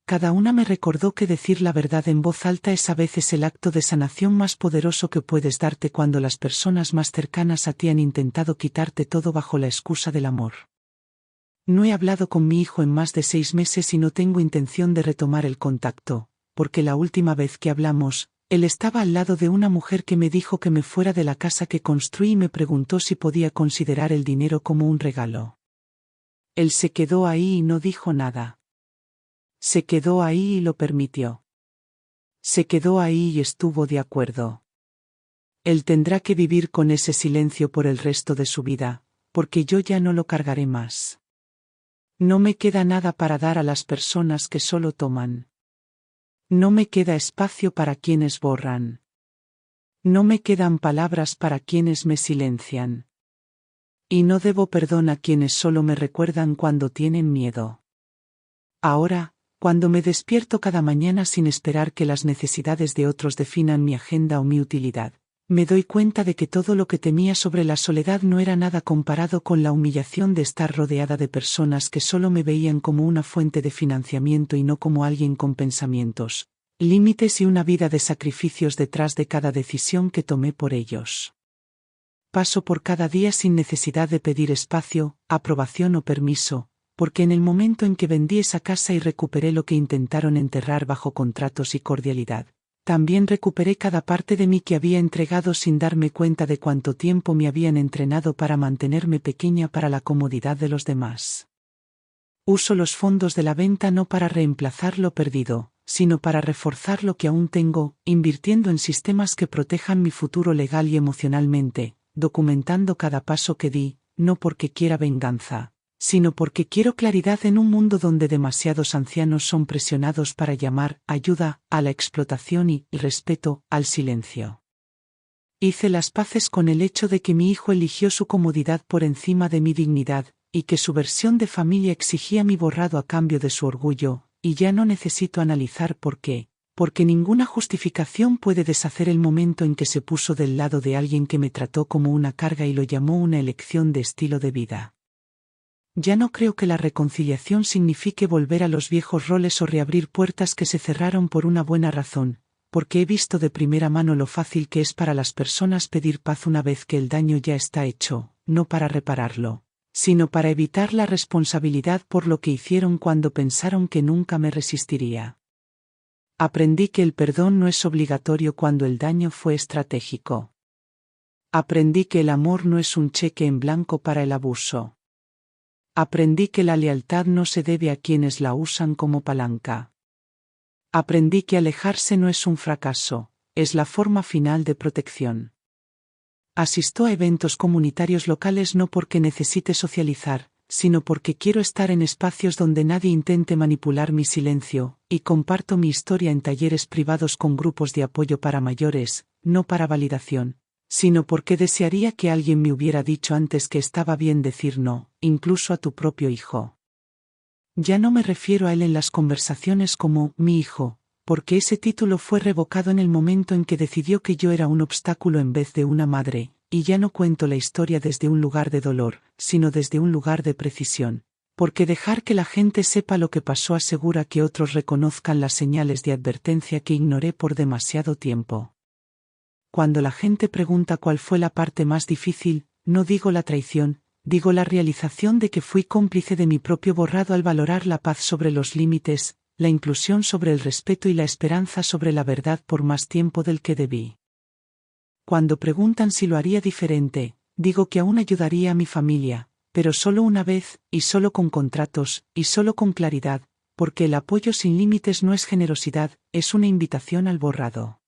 Cada una me recordó que decir la verdad en voz alta es a veces el acto de sanación más poderoso que puedes darte cuando las personas más cercanas a ti han intentado quitarte todo bajo la excusa del amor. No he hablado con mi hijo en más de 6 meses y no tengo intención de retomar el contacto, porque la última vez que hablamos, él estaba al lado de una mujer que me dijo que me fuera de la casa que construí y me preguntó si podía considerar el dinero como un regalo. Él se quedó ahí y no dijo nada. Se quedó ahí y lo permitió. Se quedó ahí y estuvo de acuerdo. Él tendrá que vivir con ese silencio por el resto de su vida, porque yo ya no lo cargaré más. No me queda nada para dar a las personas que solo toman. No me queda espacio para quienes borran. No me quedan palabras para quienes me silencian. Y no debo perdón a quienes solo me recuerdan cuando tienen miedo. Ahora, cuando me despierto cada mañana sin esperar que las necesidades de otros definan mi agenda o mi utilidad, me doy cuenta de que todo lo que temía sobre la soledad no era nada comparado con la humillación de estar rodeada de personas que solo me veían como una fuente de financiamiento y no como alguien con pensamientos, límites y una vida de sacrificios detrás de cada decisión que tomé por ellos. Paso por cada día sin necesidad de pedir espacio, aprobación o permiso, porque en el momento en que vendí esa casa y recuperé lo que intentaron enterrar bajo contratos y cordialidad, también recuperé cada parte de mí que había entregado sin darme cuenta de cuánto tiempo me habían entrenado para mantenerme pequeña para la comodidad de los demás. Uso los fondos de la venta no para reemplazar lo perdido, sino para reforzar lo que aún tengo, invirtiendo en sistemas que protejan mi futuro legal y emocionalmente, documentando cada paso que di, no porque quiera venganza, sino porque quiero claridad en un mundo donde demasiados ancianos son presionados para llamar ayuda a la explotación y respeto al silencio. Hice las paces con el hecho de que mi hijo eligió su comodidad por encima de mi dignidad, y que su versión de familia exigía mi borrado a cambio de su orgullo, y ya no necesito analizar por qué. Porque ninguna justificación puede deshacer el momento en que se puso del lado de alguien que me trató como una carga y lo llamó una elección de estilo de vida. Ya no creo que la reconciliación signifique volver a los viejos roles o reabrir puertas que se cerraron por una buena razón, porque he visto de primera mano lo fácil que es para las personas pedir paz una vez que el daño ya está hecho, no para repararlo, sino para evitar la responsabilidad por lo que hicieron cuando pensaron que nunca me resistiría. Aprendí que el perdón no es obligatorio cuando el daño fue estratégico. Aprendí que el amor no es un cheque en blanco para el abuso. Aprendí que la lealtad no se debe a quienes la usan como palanca. Aprendí que alejarse no es un fracaso, es la forma final de protección. Asisto a eventos comunitarios locales no porque necesite socializar, sino porque quiero estar en espacios donde nadie intente manipular mi silencio, y comparto mi historia en talleres privados con grupos de apoyo para mayores, no para validación, sino porque desearía que alguien me hubiera dicho antes que estaba bien decir no, incluso a tu propio hijo. Ya no me refiero a él en las conversaciones como mi hijo, porque ese título fue revocado en el momento en que decidió que yo era un obstáculo en vez de una madre, y ya no cuento la historia desde un lugar de dolor, sino desde un lugar de precisión, porque dejar que la gente sepa lo que pasó asegura que otros reconozcan las señales de advertencia que ignoré por demasiado tiempo. Cuando la gente pregunta cuál fue la parte más difícil, no digo la traición, digo la realización de que fui cómplice de mi propio borrado al valorar la paz sobre los límites, la inclusión sobre el respeto y la esperanza sobre la verdad por más tiempo del que debí. Cuando preguntan si lo haría diferente, digo que aún ayudaría a mi familia, pero solo una vez, y solo con contratos, y solo con claridad, porque el apoyo sin límites no es generosidad, es una invitación al borrado.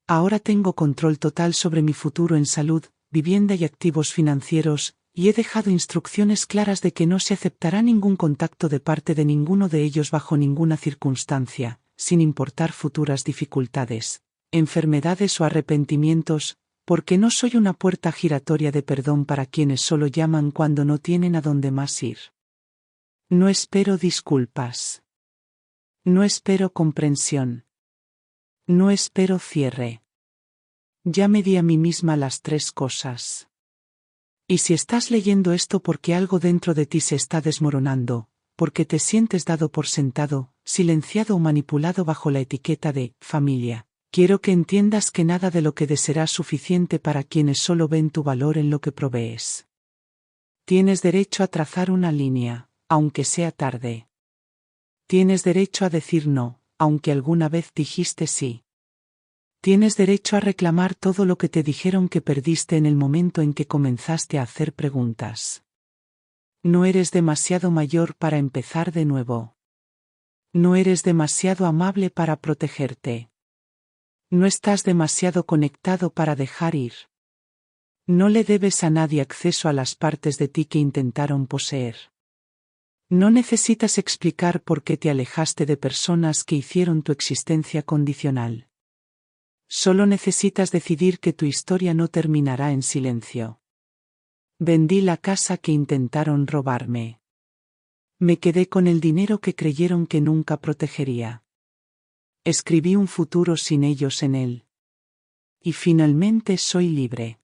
Ahora tengo control total sobre mi futuro en salud, vivienda y activos financieros, y he dejado instrucciones claras de que no se aceptará ningún contacto de parte de ninguno de ellos bajo ninguna circunstancia, sin importar futuras dificultades, enfermedades o arrepentimientos, porque no soy una puerta giratoria de perdón para quienes solo llaman cuando no tienen a dónde más ir. No espero disculpas. No espero comprensión. No espero cierre. Ya me di a mí misma las tres cosas. Y si estás leyendo esto porque algo dentro de ti se está desmoronando, porque te sientes dado por sentado, silenciado o manipulado bajo la etiqueta de familia, quiero que entiendas que nada de lo que des será suficiente para quienes solo ven tu valor en lo que provees. Tienes derecho a trazar una línea, aunque sea tarde. Tienes derecho a decir no, aunque alguna vez dijiste sí. Tienes derecho a reclamar todo lo que te dijeron que perdiste en el momento en que comenzaste a hacer preguntas. No eres demasiado mayor para empezar de nuevo. No eres demasiado amable para protegerte. No estás demasiado conectado para dejar ir. No le debes a nadie acceso a las partes de ti que intentaron poseer. No necesitas explicar por qué te alejaste de personas que hicieron tu existencia condicional. Solo necesitas decidir que tu historia no terminará en silencio. Vendí la casa que intentaron robarme. Me quedé con el dinero que creyeron que nunca protegería. Escribí un futuro sin ellos en él. Y finalmente soy libre.